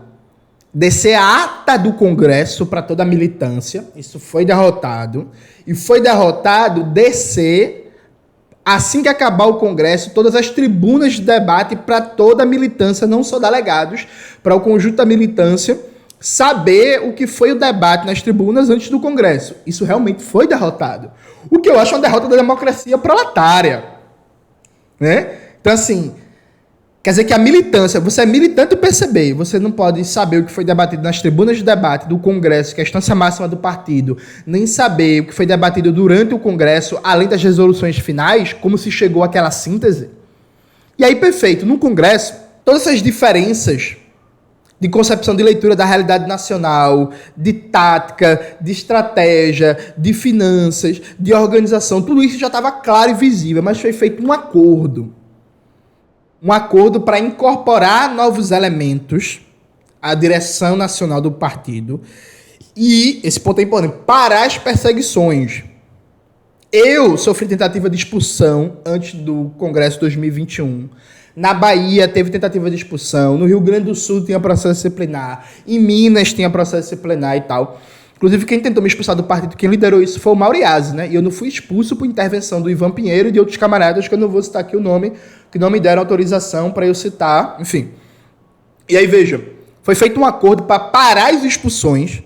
descer a ata do Congresso para toda a militância. Isso foi derrotado. E foi derrotado descer, assim que acabar o Congresso, todas as tribunas de debate para toda a militância, não só delegados, para o conjunto da militância saber o que foi o debate nas tribunas antes do Congresso. Isso realmente foi derrotado. O que eu acho uma derrota da democracia proletária. Né? Então, assim, quer dizer que a militância, você é militante do PCB, você não pode saber o que foi debatido nas tribunas de debate do Congresso, que é a instância máxima do partido, nem saber o que foi debatido durante o Congresso, além das resoluções finais, como se chegou àquela síntese. E aí, perfeito, no Congresso, todas essas diferenças de concepção de leitura da realidade nacional, de tática, de estratégia, de finanças, de organização, tudo isso já estava claro e visível, mas foi feito um acordo. Um acordo para incorporar novos elementos à direção nacional do partido e, esse ponto é importante, parar as perseguições. Eu sofri tentativa de expulsão antes do Congresso 2021. Na Bahia teve tentativa de expulsão, no Rio Grande do Sul tinha processo disciplinar, em Minas tinha processo disciplinar e tal. Inclusive, quem tentou me expulsar do partido, quem liderou isso foi o Mauriase, né? E eu não fui expulso por intervenção do Ivan Pinheiro e de outros camaradas, que eu não vou citar aqui o nome, que não me deram autorização para eu citar, enfim. E aí, veja, foi feito um acordo para parar as expulsões,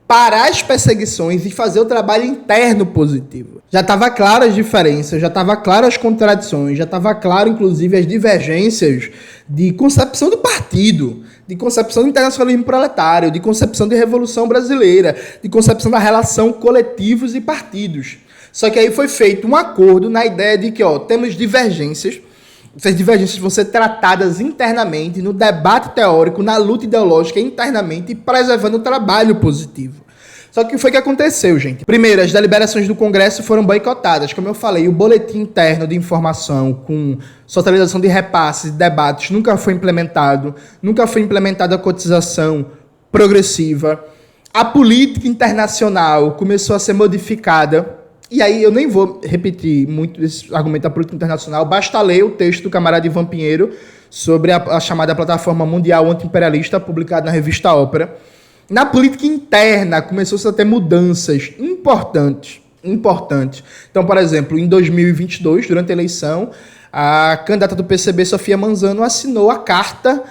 parar as perseguições e fazer o trabalho interno positivo. Já estava claro as diferenças, já estava claro as contradições, já estava claro, inclusive, as divergências de concepção do partido, de concepção do internacionalismo proletário, de concepção de revolução brasileira, de concepção da relação coletivos e partidos. Só que aí foi feito um acordo na ideia de que, temos divergências, essas divergências vão ser tratadas internamente, no debate teórico, na luta ideológica internamente e preservando o trabalho positivo. Só que o que foi que aconteceu, gente? Primeiro, as deliberações do Congresso foram boicotadas. Como eu falei, o boletim interno de informação com socialização de repasses e debates nunca foi implementado. Nunca foi implementada a cotização progressiva. A política internacional começou a ser modificada. E aí eu nem vou repetir muito esse argumento da política internacional. Basta ler o texto do camarada Ivan Pinheiro sobre a chamada Plataforma Mundial Anti-Imperialista, publicado na revista Ópera. Na política interna, começou-se a ter mudanças importantes. Então, por exemplo, em 2022, durante a eleição, a candidata do PCB, Sofia Manzano, assinou a carta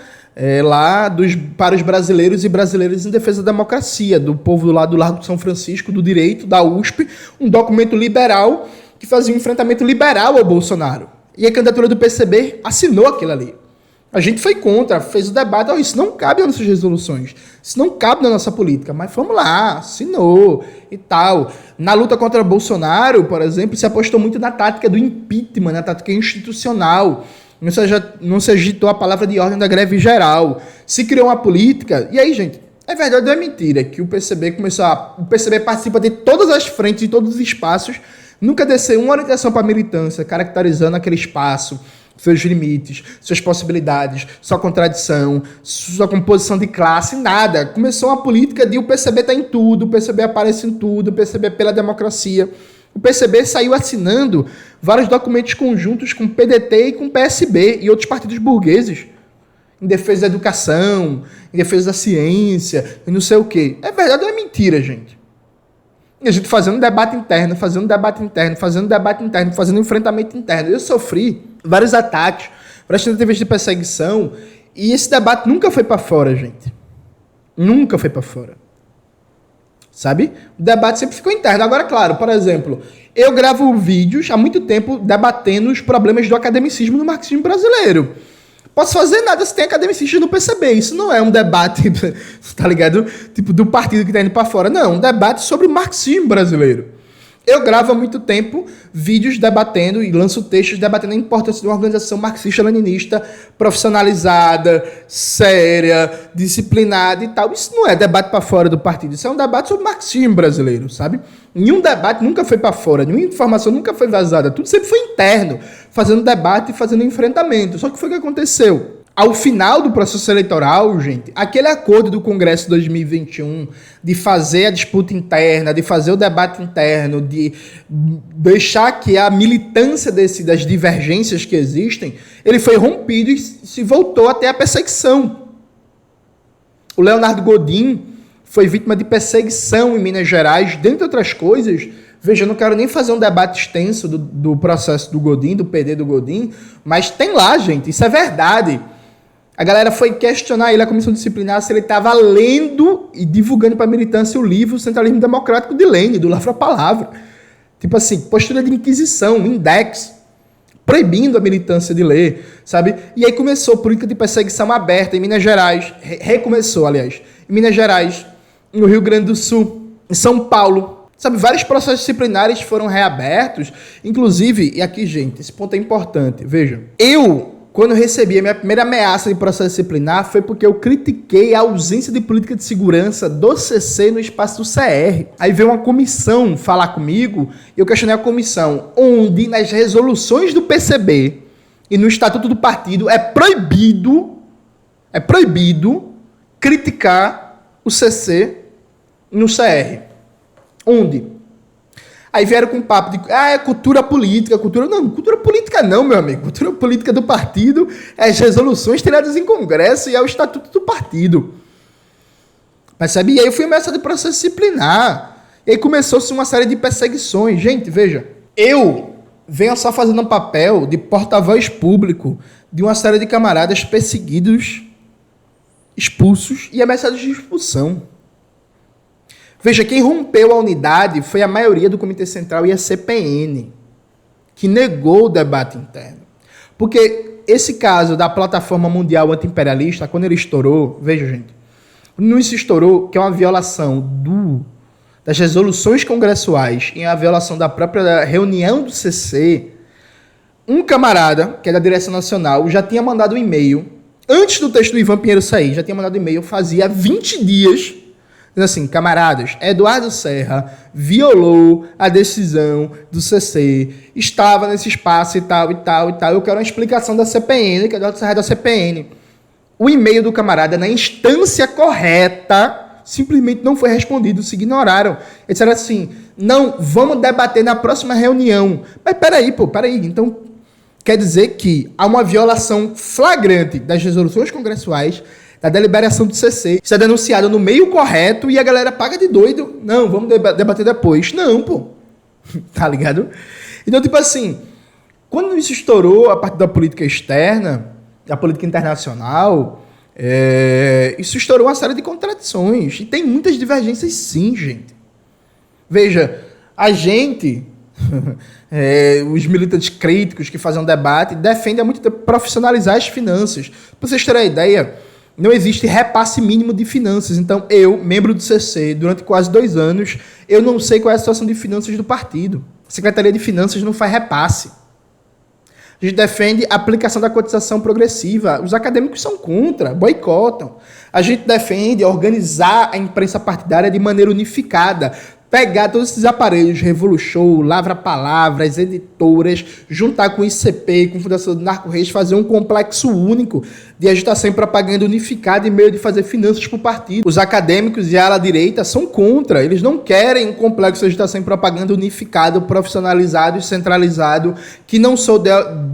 para os brasileiros e brasileiras em defesa da democracia, do povo do lado do Largo de São Francisco, do direito, da USP, um documento liberal que fazia um enfrentamento liberal ao Bolsonaro. E a candidatura do PCB assinou aquilo ali. A gente foi contra, fez o debate, isso não cabe nas nossas resoluções, isso não cabe na nossa política, mas vamos lá, assinou e tal. Na luta contra Bolsonaro, por exemplo, se apostou muito na tática do impeachment, na tática institucional, não se agitou a palavra de ordem da greve geral, se criou uma política, e aí, gente, é verdade ou é mentira que o PCB o PCB participa de todas as frentes, de todos os espaços, nunca desceu uma orientação para a militância, caracterizando aquele espaço, seus limites, suas possibilidades, sua contradição, sua composição de classe, nada. Começou uma política de o PCB tá em tudo, o PCB aparece em tudo, o PCB pela democracia. O PCB saiu assinando vários documentos conjuntos com o PDT e com o PSB e outros partidos burgueses, em defesa da educação, em defesa da ciência, e não sei o quê. É verdade ou é mentira, gente? E a gente fazendo debate interno, fazendo enfrentamento interno. Eu sofri vários ataques, várias tentativas de perseguição, e esse debate nunca foi para fora, gente. Nunca foi para fora. Sabe? O debate sempre ficou interno. Agora, claro, por exemplo, eu gravo vídeos há muito tempo debatendo os problemas do academicismo no marxismo brasileiro. Posso fazer nada se tem academicistas no PCB. Isso não é um debate, tá ligado? Tipo, do partido que tá indo pra fora. Não, é um debate sobre o marxismo brasileiro. Eu gravo há muito tempo vídeos debatendo e lanço textos debatendo a importância de uma organização marxista-leninista profissionalizada, séria, disciplinada e tal. Isso não é debate para fora do partido, isso é um debate sobre o marxismo brasileiro, sabe? Nenhum debate nunca foi para fora, nenhuma informação nunca foi vazada, tudo sempre foi interno, fazendo debate e fazendo enfrentamento. Só que foi o que aconteceu. ao final do processo eleitoral, gente, aquele acordo do Congresso de 2021 de fazer a disputa interna, de fazer o debate interno, de deixar que a militância das divergências que existem, ele foi rompido e se voltou até a perseguição. O Leonardo Godin foi vítima de perseguição em Minas Gerais, dentre outras coisas. Veja, eu não quero nem fazer um debate extenso do processo do Godin, do PD do Godin, mas tem lá, gente, isso é verdade. A galera foi questionar ele, a comissão disciplinar, se ele estava lendo e divulgando para a militância o livro Centralismo Democrático de Lênin, do Lavra Palavra. Tipo assim, postura de inquisição, index, proibindo a militância de ler, sabe? E aí começou a política de perseguição aberta em Minas Gerais, recomeçou, aliás, em Minas Gerais, no Rio Grande do Sul, em São Paulo, sabe? Vários processos disciplinares foram reabertos, inclusive, e aqui, gente, esse ponto é importante, veja, quando eu recebi a minha primeira ameaça de processo disciplinar, foi porque eu critiquei a ausência de política de segurança do CC no espaço do CR. Aí veio uma comissão falar comigo, e eu questionei a comissão, onde nas resoluções do PCB e no estatuto do partido é proibido criticar o CC no CR. Onde? Aí vieram com um papo de, é cultura política, cultura política não, meu amigo. Cultura política do partido é as resoluções tiradas em congresso e é o estatuto do partido. Percebe? E aí eu fui ameaçado de processo disciplinar. E aí começou-se uma série de perseguições. Gente, veja, eu venho só fazendo um papel de porta-voz público de uma série de camaradas perseguidos, expulsos e ameaçados de expulsão. Veja, quem rompeu a unidade foi a maioria do Comitê Central e a CPN, que negou o debate interno. Porque esse caso da Plataforma Mundial Anti-Imperialista, quando ele estourou, veja, gente, não se estourou, que é uma violação das resoluções congressuais e a violação da própria reunião do CC, um camarada, que é da direção nacional, já tinha mandado um e-mail, antes do texto do Ivan Pinheiro sair, já tinha mandado um e-mail, fazia 20 dias, assim, camaradas, Eduardo Serra violou a decisão do CC, estava nesse espaço e tal, eu quero uma explicação da CPN, que é Eduardo Serra da CPN. O e-mail do camarada, na instância correta, simplesmente não foi respondido, se ignoraram. Eles disseram assim, não, vamos debater na próxima reunião. Mas peraí, então quer dizer que há uma violação flagrante das resoluções congressuais, da deliberação do CC, isso é denunciado no meio correto e a galera paga de doido. Não, vamos debater depois. Não, pô. Tá ligado? Então, tipo assim, quando isso estourou a partir da política externa, da política internacional, isso estourou uma série de contradições. E tem muitas divergências sim, gente. Veja, a gente, os militantes críticos que fazem um debate, defendem há muito tempo profissionalizar as finanças. Pra vocês terem a ideia, não existe repasse mínimo de finanças. Então, eu, membro do CC, durante quase 2 anos, eu não sei qual é a situação de finanças do partido. A Secretaria de Finanças não faz repasse. A gente defende a aplicação da cotização progressiva. Os acadêmicos são contra, boicotam. A gente defende organizar a imprensa partidária de maneira unificada. Pegar todos esses aparelhos, Revolution, Lavra Palavras, editoras, juntar com o ICP, com a Fundação do Narco Reis, fazer um complexo único de agitação e propaganda unificada em meio de fazer finanças para o partido. Os acadêmicos e a ala direita são contra. Eles não querem um complexo de agitação e propaganda unificado, profissionalizado e centralizado, que não só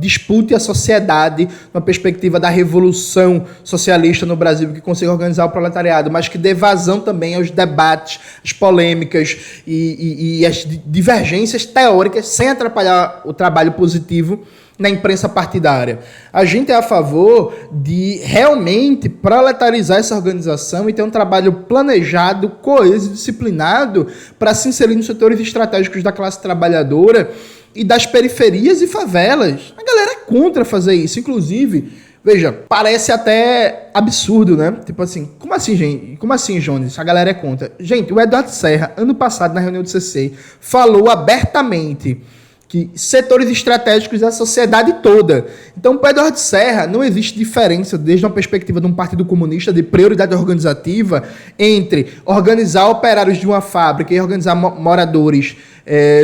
dispute a sociedade na perspectiva da revolução socialista no Brasil, que consiga organizar o proletariado, mas que dê vazão também aos debates, às polêmicas, e as divergências teóricas sem atrapalhar o trabalho positivo na imprensa partidária. A gente é a favor de realmente proletarizar essa organização e ter um trabalho planejado, coeso e disciplinado para se inserir nos setores estratégicos da classe trabalhadora e das periferias e favelas. A galera é contra fazer isso, inclusive. Veja, parece até absurdo, né? Tipo assim, como assim, gente? Como assim, Jones? A galera é contra. Gente, o Eduardo Serra, ano passado, na reunião do CC, falou abertamente que setores estratégicos é a sociedade toda. Então, para Eduardo Serra, não existe diferença, desde uma perspectiva de um partido comunista, de prioridade organizativa, entre organizar operários de uma fábrica e organizar moradores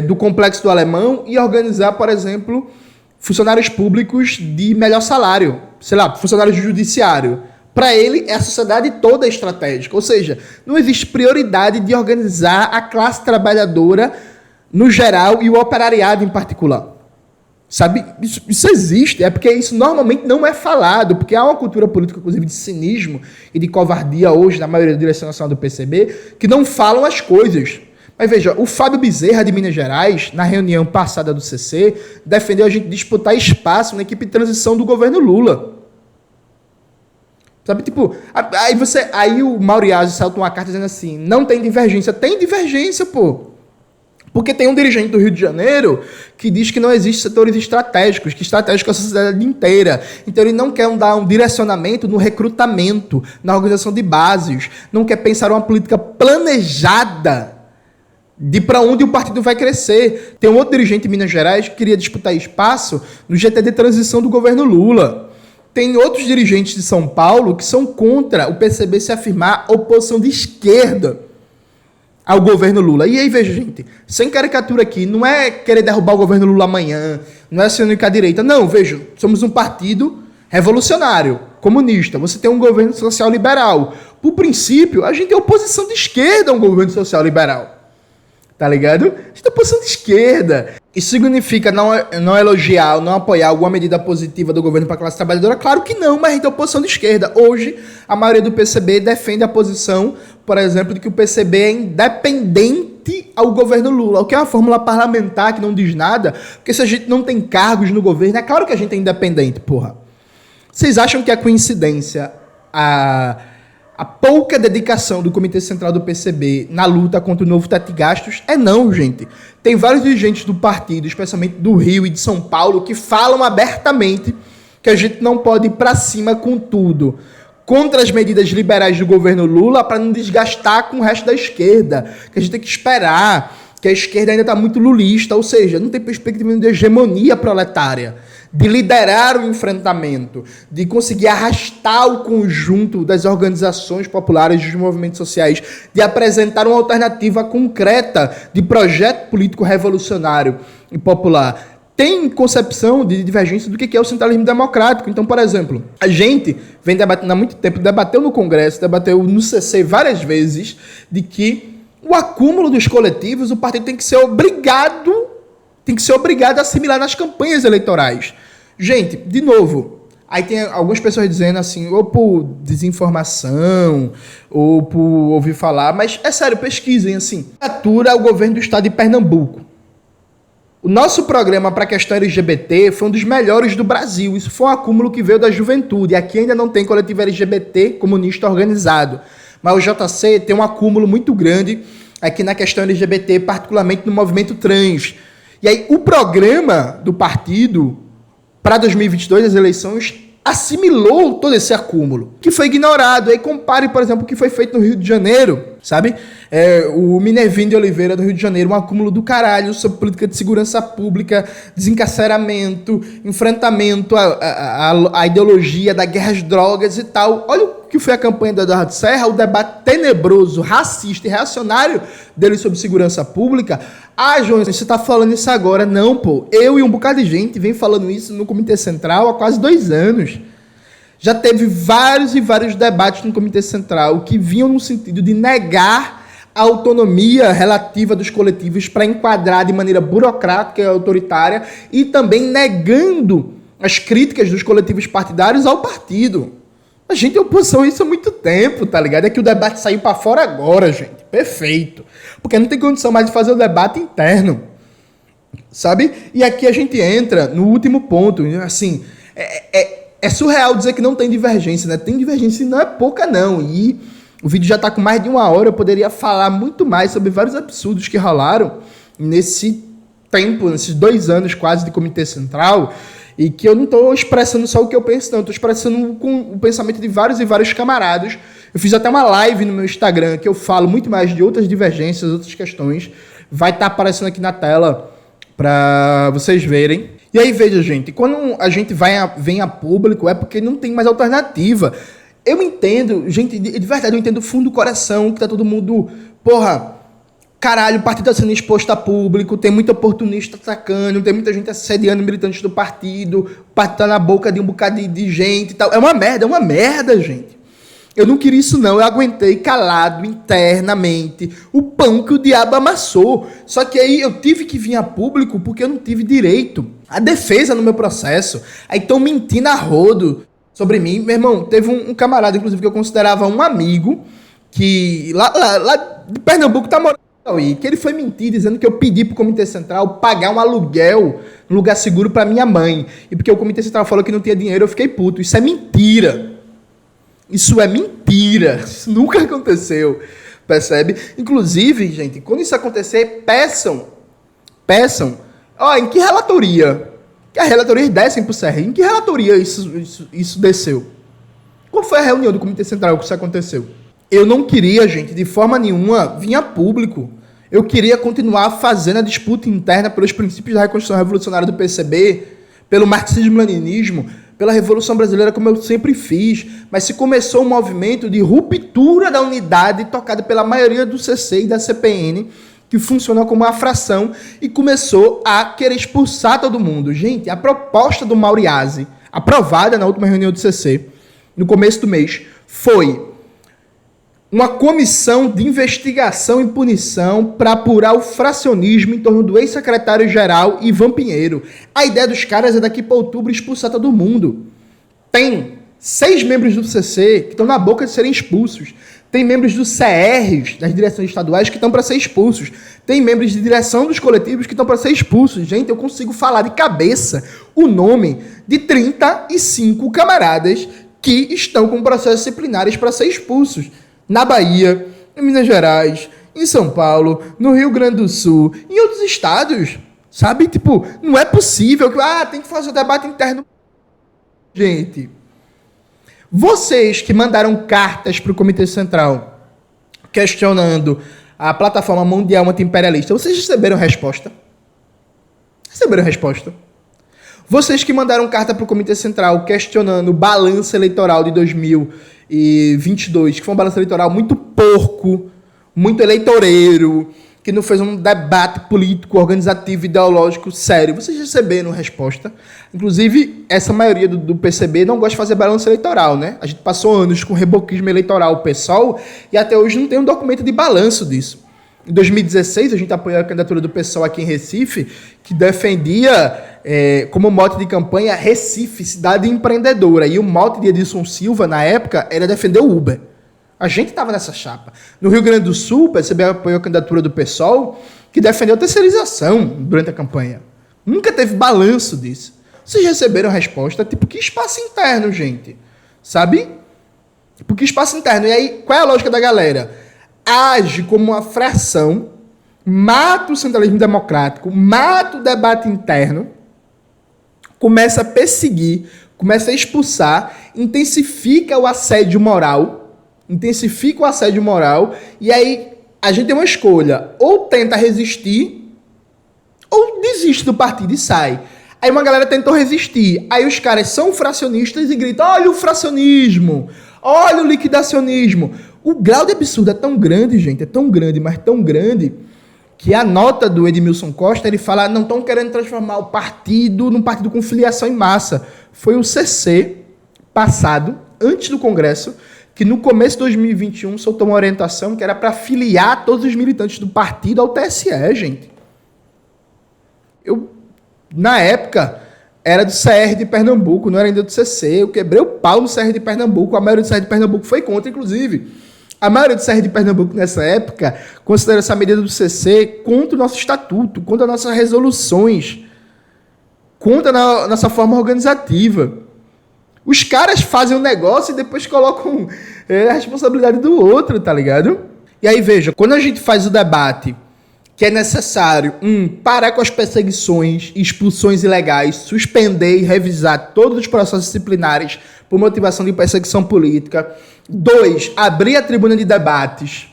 do Complexo do Alemão e organizar, por exemplo, funcionários públicos de melhor salário, sei lá, funcionários do judiciário. Para ele, a sociedade toda é estratégica. Ou seja, não existe prioridade de organizar a classe trabalhadora no geral e o operariado em particular. Sabe? Isso existe. É porque isso normalmente não é falado, porque há uma cultura política, inclusive, de cinismo e de covardia hoje, na maioria da direção nacional do PCB, que não falam as coisas. Mas veja, o Fábio Bezerra, de Minas Gerais, na reunião passada do CC, defendeu a gente disputar espaço na equipe de transição do governo Lula. Sabe, tipo, aí o Mauriazi salta uma carta dizendo assim, não tem divergência. Tem divergência, pô. Porque tem um dirigente do Rio de Janeiro que diz que não existem setores estratégicos, que estratégico é a sociedade inteira. Então ele não quer dar um direcionamento no recrutamento, na organização de bases, não quer pensar uma política planejada de para onde o partido vai crescer. Tem um outro dirigente em Minas Gerais que queria disputar espaço no GT de transição do governo Lula. Tem outros dirigentes de São Paulo que são contra o PCB se afirmar oposição de esquerda ao governo Lula. E aí, veja, gente, sem caricatura aqui, não é querer derrubar o governo Lula amanhã, não é se unir com a direita. Não, veja, somos um partido revolucionário, comunista. Você tem um governo social liberal. Por princípio, a gente é oposição de esquerda a um governo social liberal. Tá ligado? A gente é oposição de esquerda. Isso significa não elogiar ou não apoiar alguma medida positiva do governo para a classe trabalhadora? Claro que não, mas a gente é oposição de esquerda. Hoje, a maioria do PCB defende a posição, por exemplo, de que o PCB é independente ao governo Lula, o que é uma fórmula parlamentar que não diz nada, porque se a gente não tem cargos no governo, é claro que a gente é independente, porra. Vocês acham que é coincidência a pouca dedicação do Comitê Central do PCB na luta contra o novo teto de gastos? É não, gente. Tem vários dirigentes do partido, especialmente do Rio e de São Paulo, que falam abertamente que a gente não pode ir para cima com tudo contra as medidas liberais do governo Lula para não desgastar com o resto da esquerda, que a gente tem que esperar, que a esquerda ainda está muito lulista, ou seja, não tem perspectiva de hegemonia proletária, de liderar o enfrentamento, de conseguir arrastar o conjunto das organizações populares, dos movimentos sociais, de apresentar uma alternativa concreta de projeto político revolucionário e popular. Tem concepção de divergência do que é o centralismo democrático. Então, por exemplo, a gente vem debatendo há muito tempo, debateu no Congresso, debateu no CC várias vezes, de que o acúmulo dos coletivos, o partido tem que ser obrigado a assimilar nas campanhas eleitorais. Gente, de novo, aí tem algumas pessoas dizendo assim, ou por desinformação, ou por ouvir falar, mas é sério, pesquisem assim. Atura o governo do estado de Pernambuco. O nosso programa para a questão LGBT foi um dos melhores do Brasil. Isso foi um acúmulo que veio da juventude. Aqui ainda não tem coletivo LGBT comunista organizado. Mas o JC tem um acúmulo muito grande aqui na questão LGBT, particularmente no movimento trans. E aí o programa do partido para 2022, as eleições, assimilou todo esse acúmulo, que foi ignorado. Aí compare, por exemplo, o que foi feito no Rio de Janeiro, sabe? O Minervino de Oliveira, do Rio de Janeiro, um acúmulo do caralho sobre política de segurança pública, desencarceramento, enfrentamento à ideologia da guerra às drogas e tal. Olha o que foi a campanha do Eduardo Serra, o debate tenebroso, racista e reacionário dele sobre segurança pública. Ah, João, você tá falando isso agora. Não, pô. Eu e um bocado de gente vem falando isso no Comitê Central há quase 2 anos. Já teve vários e vários debates no Comitê Central que vinham no sentido de negar a autonomia relativa dos coletivos para enquadrar de maneira burocrática e autoritária e também negando as críticas dos coletivos partidários ao partido. A gente é oposição a isso há muito tempo, tá ligado? É que o debate saiu para fora agora, gente. Perfeito. Porque não tem condição mais de fazer o debate interno, sabe? E aqui a gente entra no último ponto, assim, é surreal dizer que não tem divergência, né? Tem divergência e não é pouca, não. E o vídeo já está com mais de 1 hora, eu poderia falar muito mais sobre vários absurdos que rolaram nesse tempo, nesses 2 anos quase de Comitê Central, e que eu não estou expressando só o que eu penso, não. Estou expressando com o pensamento de vários e vários camaradas. Eu fiz até uma live no meu Instagram que eu falo muito mais de outras divergências, outras questões. Vai estar aparecendo aqui na tela para vocês verem. E aí, veja, gente, quando a gente vem a público é porque não tem mais alternativa. Eu entendo, gente, de verdade, eu entendo do fundo do coração que tá todo mundo, porra, Caralho, o partido está sendo exposto a público, tem muito oportunista atacando, tem muita gente assediando militantes do partido, o partido tá na boca de um bocado de gente e tal. É uma merda, gente. Eu não queria isso não, eu aguentei calado internamente o pão que o diabo amassou. Só que aí eu tive que vir a público porque eu não tive direito à defesa no meu processo. Aí estão mentindo a rodo sobre mim. Meu irmão, teve um camarada, inclusive, que eu considerava um amigo, que lá de Pernambuco tá morando. Que ele foi mentir dizendo que eu pedi pro Comitê Central pagar um aluguel no lugar seguro pra minha mãe. E porque o Comitê Central falou que não tinha dinheiro, eu fiquei puto. Isso é mentira. Isso é mentira. Isso nunca aconteceu. Percebe? Inclusive, gente, quando isso acontecer, peçam. Em que relatoria? Que as relatorias descem pro CR. Em que relatoria isso desceu? Qual foi a reunião do Comitê Central que isso aconteceu? Eu não queria, gente, de forma nenhuma, vir a público. Eu queria continuar fazendo a disputa interna pelos princípios da reconstrução revolucionária do PCB, pelo marxismo-leninismo, pela Revolução Brasileira, como eu sempre fiz. Mas se começou um movimento de ruptura da unidade tocada pela maioria do CC e da CPN, que funcionou como uma fração e começou a querer expulsar todo mundo. Gente, a proposta do Mauriase, aprovada na última reunião do CC, no começo do mês, foi uma comissão de investigação e punição para apurar o fracionismo em torno do ex-secretário-geral Ivan Pinheiro. A ideia dos caras é daqui para outubro expulsar todo mundo. Tem 6 membros do CC que estão na boca de serem expulsos. Tem membros do CRs, das direções estaduais, que estão para ser expulsos. Tem membros de direção dos coletivos que estão para ser expulsos. Gente, eu consigo falar de cabeça o nome de 35 camaradas que estão com processos disciplinares para ser expulsos. Na Bahia, em Minas Gerais, em São Paulo, no Rio Grande do Sul, em outros estados, sabe? Tipo, não é possível que, tem que fazer o debate interno. Gente, vocês que mandaram cartas para o Comitê Central questionando a plataforma mundial anti-imperialista, vocês receberam resposta? Receberam resposta? Vocês que mandaram carta para o Comitê Central questionando o balanço eleitoral de 2022, que foi um balanço eleitoral muito porco, muito eleitoreiro, que não fez um debate político, organizativo, ideológico sério. Vocês receberam resposta? Inclusive, essa maioria do PCB não gosta de fazer balanço eleitoral, né? A gente passou anos com reboquismo eleitoral, o PSOL, e até hoje não tem um documento de balanço disso. Em 2016, a gente apoiou a candidatura do PSOL aqui em Recife, que defendia como mote de campanha Recife, cidade empreendedora. E o mote de Edilson Silva, na época, era defender o Uber. A gente estava nessa chapa. No Rio Grande do Sul, o PCB apoiou a candidatura do PSOL, que defendeu a terceirização durante a campanha. Nunca teve balanço disso. Vocês receberam a resposta, tipo, que espaço interno, gente? Sabe? Tipo, que espaço interno. E aí, qual é a lógica da galera? Age como uma fração, mata o centralismo democrático, mata o debate interno, começa a perseguir, começa a expulsar, intensifica o assédio moral, e aí a gente tem uma escolha, ou tenta resistir, ou desiste do partido e sai. Aí uma galera tentou resistir, aí os caras são fracionistas e gritam, olha o fracionismo, olha o liquidacionismo. O grau de absurdo é tão grande, gente, é tão grande, mas tão grande, que a nota do Edmilson Costa, ele fala, não estão querendo transformar o partido num partido com filiação em massa. Foi o CC passado, antes do Congresso, que no começo de 2021 soltou uma orientação que era para filiar todos os militantes do partido ao TSE, gente. Eu, na época, era do CR de Pernambuco, não era ainda do CC. Eu quebrei o pau no CR de Pernambuco, a maioria do CR de Pernambuco foi contra, inclusive. A maioria do CR de Pernambuco, nessa época, considera essa medida do CC contra o nosso estatuto, contra as nossas resoluções, contra a nossa forma organizativa. Os caras fazem um negócio e depois colocam a responsabilidade do outro, tá ligado? E aí, veja, quando a gente faz o debate que é necessário, parar com as perseguições e expulsões ilegais, suspender e revisar todos os processos disciplinares por motivação de perseguição política. 2, abrir a tribuna de debates.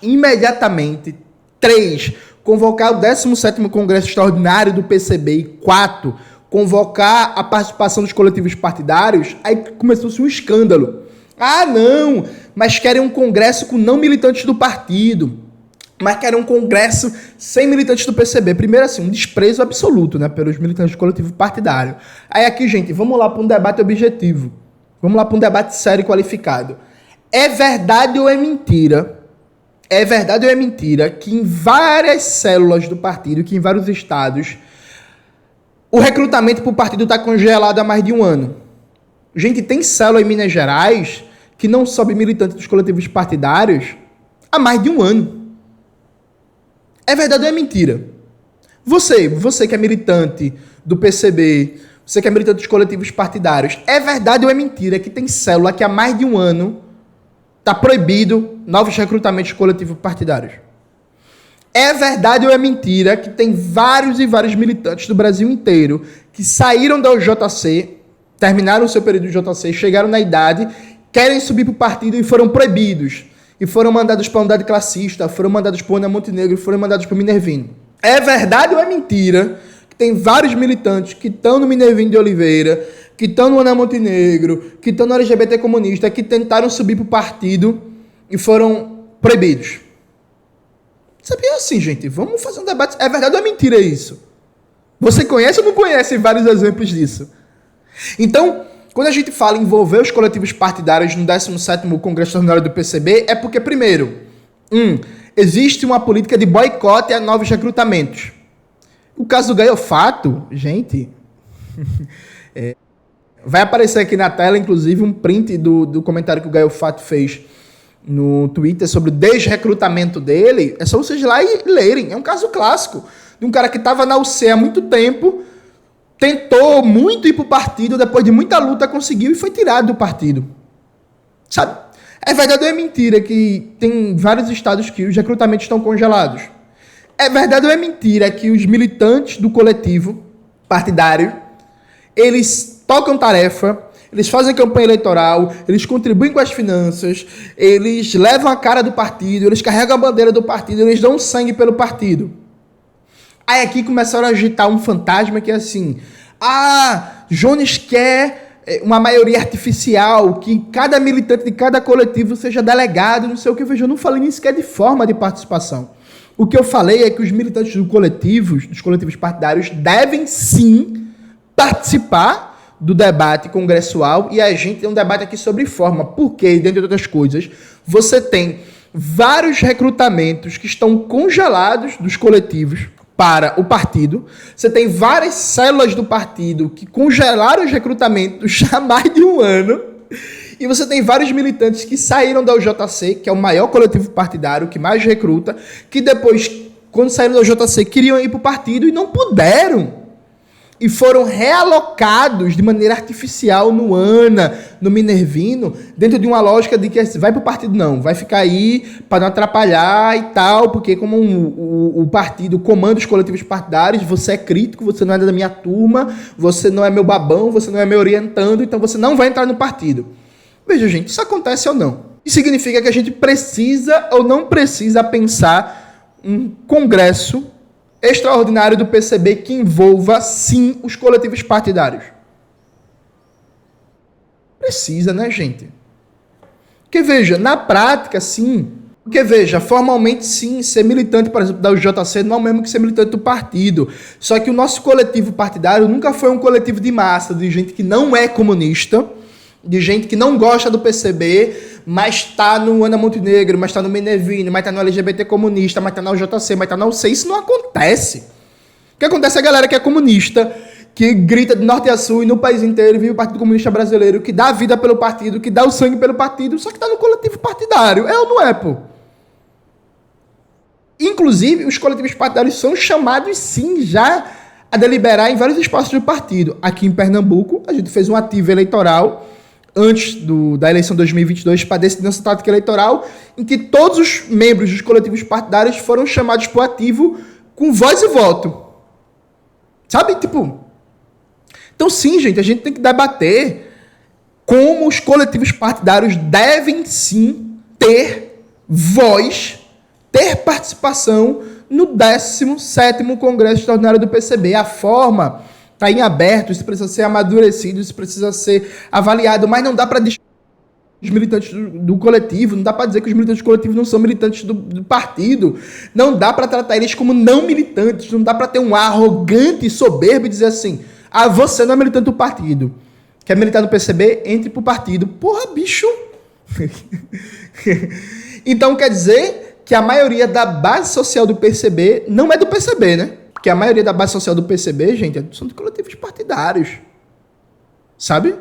Imediatamente. 3, convocar o 17º Congresso Extraordinário do PCB. E 4, convocar a participação dos coletivos partidários. Aí começou-se um escândalo. Ah, não, mas querem um congresso com não militantes do partido, mas querem um congresso sem militantes do PCB. Primeiro, assim, um desprezo absoluto, né, pelos militantes do coletivo partidário. Aí aqui, gente, vamos lá para um debate objetivo. Vamos lá para um debate sério e qualificado. É verdade ou é mentira? É verdade ou é mentira que em várias células do partido, que em vários estados, o recrutamento para o partido está congelado há mais de um ano? Gente, tem célula em Minas Gerais que não sobe militante dos coletivos partidários há mais de um ano. É verdade ou é mentira? Você que é militante do PCB, você que é militante dos coletivos partidários, é verdade ou é mentira que tem célula que há mais de um ano está proibido novos recrutamentos de coletivos partidários? É verdade ou é mentira que tem vários e vários militantes do Brasil inteiro que saíram da UJC, terminaram o seu período de UJC, chegaram na idade, querem subir para o partido e foram proibidos? E foram mandados para a unidade classista, foram mandados para o Ana Montenegro, foram mandados para o Minervino. É verdade ou é mentira que tem vários militantes que estão no Minervino de Oliveira, que estão no Ana Montenegro, que estão no LGBT comunista, que tentaram subir para o partido e foram proibidos? Sabia assim, gente? Vamos fazer um debate. É verdade ou é mentira isso? Você conhece ou não conhece vários exemplos disso? Então, quando a gente fala em envolver os coletivos partidários no 17º Congresso Extraordinário do PCB, é porque, primeiro, existe uma política de boicote a novos recrutamentos. O caso do Gaiofato, gente, vai aparecer aqui na tela, inclusive, um print do comentário que o Gaiofato fez no Twitter sobre o desrecrutamento dele. É só vocês ir lá e lerem. É um caso clássico de um cara que estava na UC há muito tempo, tentou muito ir para o partido, depois de muita luta conseguiu e foi tirado do partido. Sabe? É verdade ou é mentira que tem vários estados que os recrutamentos estão congelados? É verdade ou é mentira que os militantes do coletivo partidário, eles tocam tarefa, eles fazem campanha eleitoral, eles contribuem com as finanças, eles levam a cara do partido, eles carregam a bandeira do partido, eles dão sangue pelo partido? Aí aqui começaram a agitar um fantasma que é assim: Jones quer uma maioria artificial, que cada militante de cada coletivo seja delegado, não sei o que. Veja, eu não falei nem sequer de forma de participação. O que eu falei é que os militantes dos coletivos partidários, devem sim participar do debate congressual, e a gente tem um debate aqui sobre forma, porque, dentre outras coisas, você tem vários recrutamentos que estão congelados dos coletivos para o partido. Você tem várias células do partido que congelaram os recrutamentos há mais de um ano. E você tem vários militantes que saíram da UJC, que é o maior coletivo partidário, que mais recruta, que depois, quando saíram da UJC, queriam ir para o partido e não puderam. E foram realocados de maneira artificial no ANA, no Minervino, dentro de uma lógica de que vai para o partido não, vai ficar aí para não atrapalhar e tal, porque como o partido comanda os coletivos partidários, você é crítico, você não é da minha turma, você não é meu babão, você não é meu orientando, então você não vai entrar no partido. Veja, gente, isso acontece ou não? Isso significa que a gente precisa ou não precisa pensar um congresso extraordinário do PCB que envolva, sim, os coletivos partidários? Precisa, né, gente? Porque, veja, na prática, sim. Porque, veja, formalmente, sim, ser militante, por exemplo, da UJC não é o mesmo que ser militante do partido. Só que o nosso coletivo partidário nunca foi um coletivo de massa, de gente que não é comunista, de gente que não gosta do PCB, mas está no Ana Montenegro, mas está no Minervino, mas está no LGBT comunista, mas está na UJC, mas está na UC. Isso não acontece. O que acontece é a galera que é comunista, que grita de norte a sul e no país inteiro, vive o Partido Comunista Brasileiro, que dá a vida pelo partido, que dá o sangue pelo partido, só que está no coletivo partidário. É ou não é, pô? Inclusive, os coletivos partidários são chamados, sim, já a deliberar em vários espaços do partido. Aqui em Pernambuco, a gente fez um ativo eleitoral antes da eleição de 2022 para decidir nossa tática eleitoral, em que todos os membros dos coletivos partidários foram chamados para o ativo com voz e voto. Sabe? Então, sim, gente, a gente tem que debater como os coletivos partidários devem, sim, ter voz, ter participação no 17º Congresso Extraordinário do PCB. A forma está em aberto, isso precisa ser amadurecido, isso precisa ser avaliado, mas não dá para os militantes do coletivo, não dá para dizer que os militantes do coletivo não são militantes do partido, não dá para tratar eles como não militantes, não dá para ter um ar arrogante e soberbo e dizer assim, você não é militante do partido, quer militar no PCB, entre pro partido. Porra, bicho! Então quer dizer que a maioria da base social do PCB não é do PCB, né? Porque a maioria da base social do PCB, gente, são de coletivos partidários. Sabe?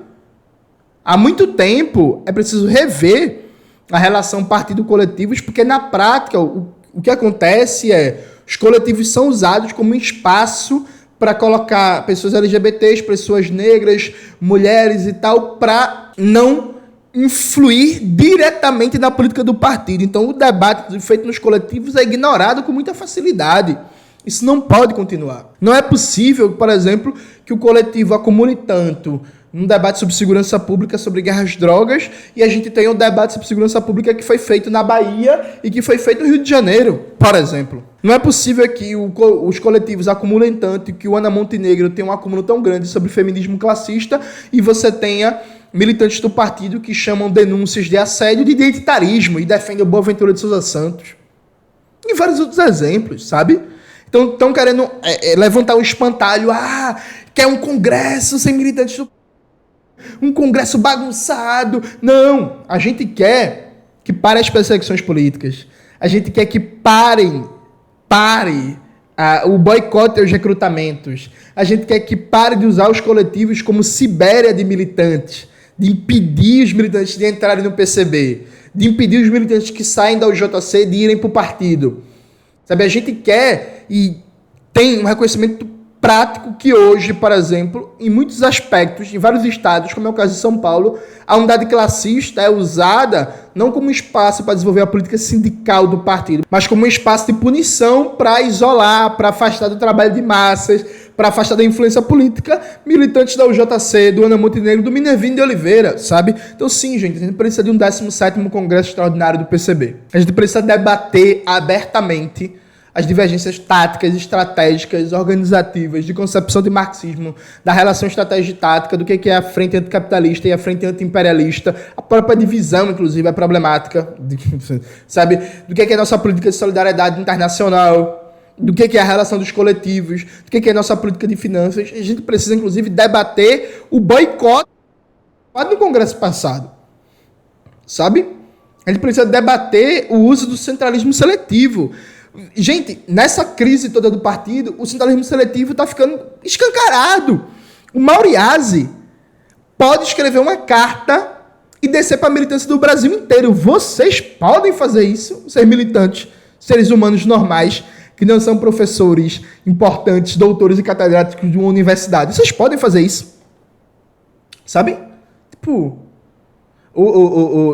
Há muito tempo é preciso rever a relação partido-coletivos, porque na prática o que acontece é os coletivos são usados como um espaço para colocar pessoas LGBTs, pessoas negras, mulheres e tal, para não influir diretamente na política do partido. Então o debate feito nos coletivos é ignorado com muita facilidade. Isso não pode continuar. Não é possível, por exemplo, que o coletivo acumule tanto um debate sobre segurança pública, sobre guerras às drogas, e a gente tem um debate sobre segurança pública que foi feito na Bahia e que foi feito no Rio de Janeiro, por exemplo. Não é possível que os coletivos acumulem tanto e que o Ana Montenegro tenha um acúmulo tão grande sobre feminismo classista e você tenha militantes do partido que chamam denúncias de assédio de identitarismo e defendem o Boaventura de Souza Santos. E vários outros exemplos, sabe? Então estão querendo levantar um espantalho. Quer um congresso sem militantes do... Um congresso bagunçado. Não, a gente quer que parem as perseguições políticas. A gente quer que pare o boicote aos recrutamentos. A gente quer que pare de usar os coletivos como Sibéria de militantes, de impedir os militantes de entrarem no PCB, de impedir os militantes que saem da UJC de irem para o partido. Sabe, a gente quer e tem um reconhecimento prático que hoje, por exemplo, em muitos aspectos, em vários estados, como é o caso de São Paulo, a unidade classista é usada não como espaço para desenvolver a política sindical do partido, mas como um espaço de punição para isolar, para afastar do trabalho de massas, para afastar da influência política, militantes da UJC, do Ana Montenegro, do Minervino de Oliveira, sabe? Então sim, gente, a gente precisa de um 17º Congresso Extraordinário do PCB. A gente precisa debater abertamente as divergências táticas, estratégicas, organizativas, de concepção de marxismo, da relação estratégia e tática, do que é a frente anticapitalista e a frente anti-imperialista, a própria divisão, inclusive, é problemática, sabe? Do que é a nossa política de solidariedade internacional, do que é a relação dos coletivos, do que é a nossa política de finanças. A gente precisa, inclusive, debater o boicote no Congresso passado, sabe? A gente precisa debater o uso do centralismo seletivo. Gente, nessa crise toda do partido, o centralismo seletivo está ficando escancarado. O Mauriase pode escrever uma carta e descer para a militância do Brasil inteiro. Vocês podem fazer isso, ser militantes, seres humanos normais, que não são professores importantes, doutores e catedráticos de uma universidade. Vocês podem fazer isso. Sabe? Tipo,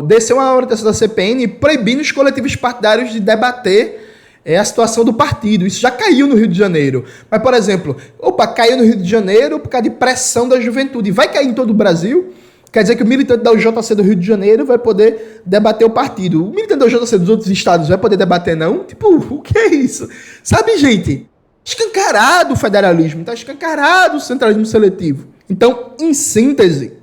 descer uma orientação da CPN proibindo os coletivos partidários de debater a situação do partido. Isso já caiu no Rio de Janeiro. Mas, por exemplo, caiu no Rio de Janeiro por causa de pressão da juventude. Vai cair em todo o Brasil? Quer dizer que o militante da UJC do Rio de Janeiro vai poder debater o partido. O militante da UJC dos outros estados vai poder debater, não? Tipo, o que é isso? Sabe, gente? Escancarado o federalismo, tá escancarado o centralismo seletivo. Então, em síntese,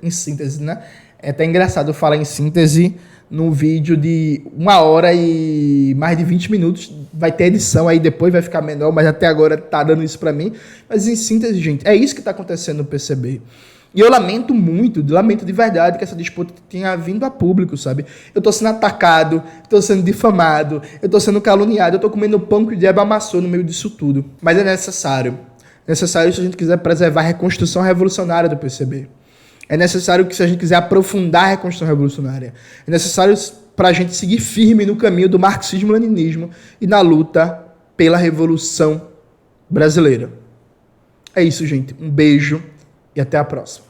né? É até engraçado falar em síntese num vídeo de 1 hora e mais de 20 minutos. Vai ter edição aí depois, vai ficar menor, mas até agora tá dando isso pra mim. Mas em síntese, gente, é isso que tá acontecendo no PCB. E eu lamento muito, lamento de verdade que essa disputa tenha vindo a público, sabe? Eu tô sendo atacado, tô sendo difamado, eu tô sendo caluniado, eu tô comendo pão que o diabo amassou no meio disso tudo. Mas é necessário. Necessário se a gente quiser preservar a reconstrução revolucionária do PCB. É necessário que, se a gente quiser aprofundar a reconstrução revolucionária, é necessário para a gente seguir firme no caminho do marxismo-leninismo e na luta pela Revolução Brasileira. É isso, gente. Um beijo e até a próxima.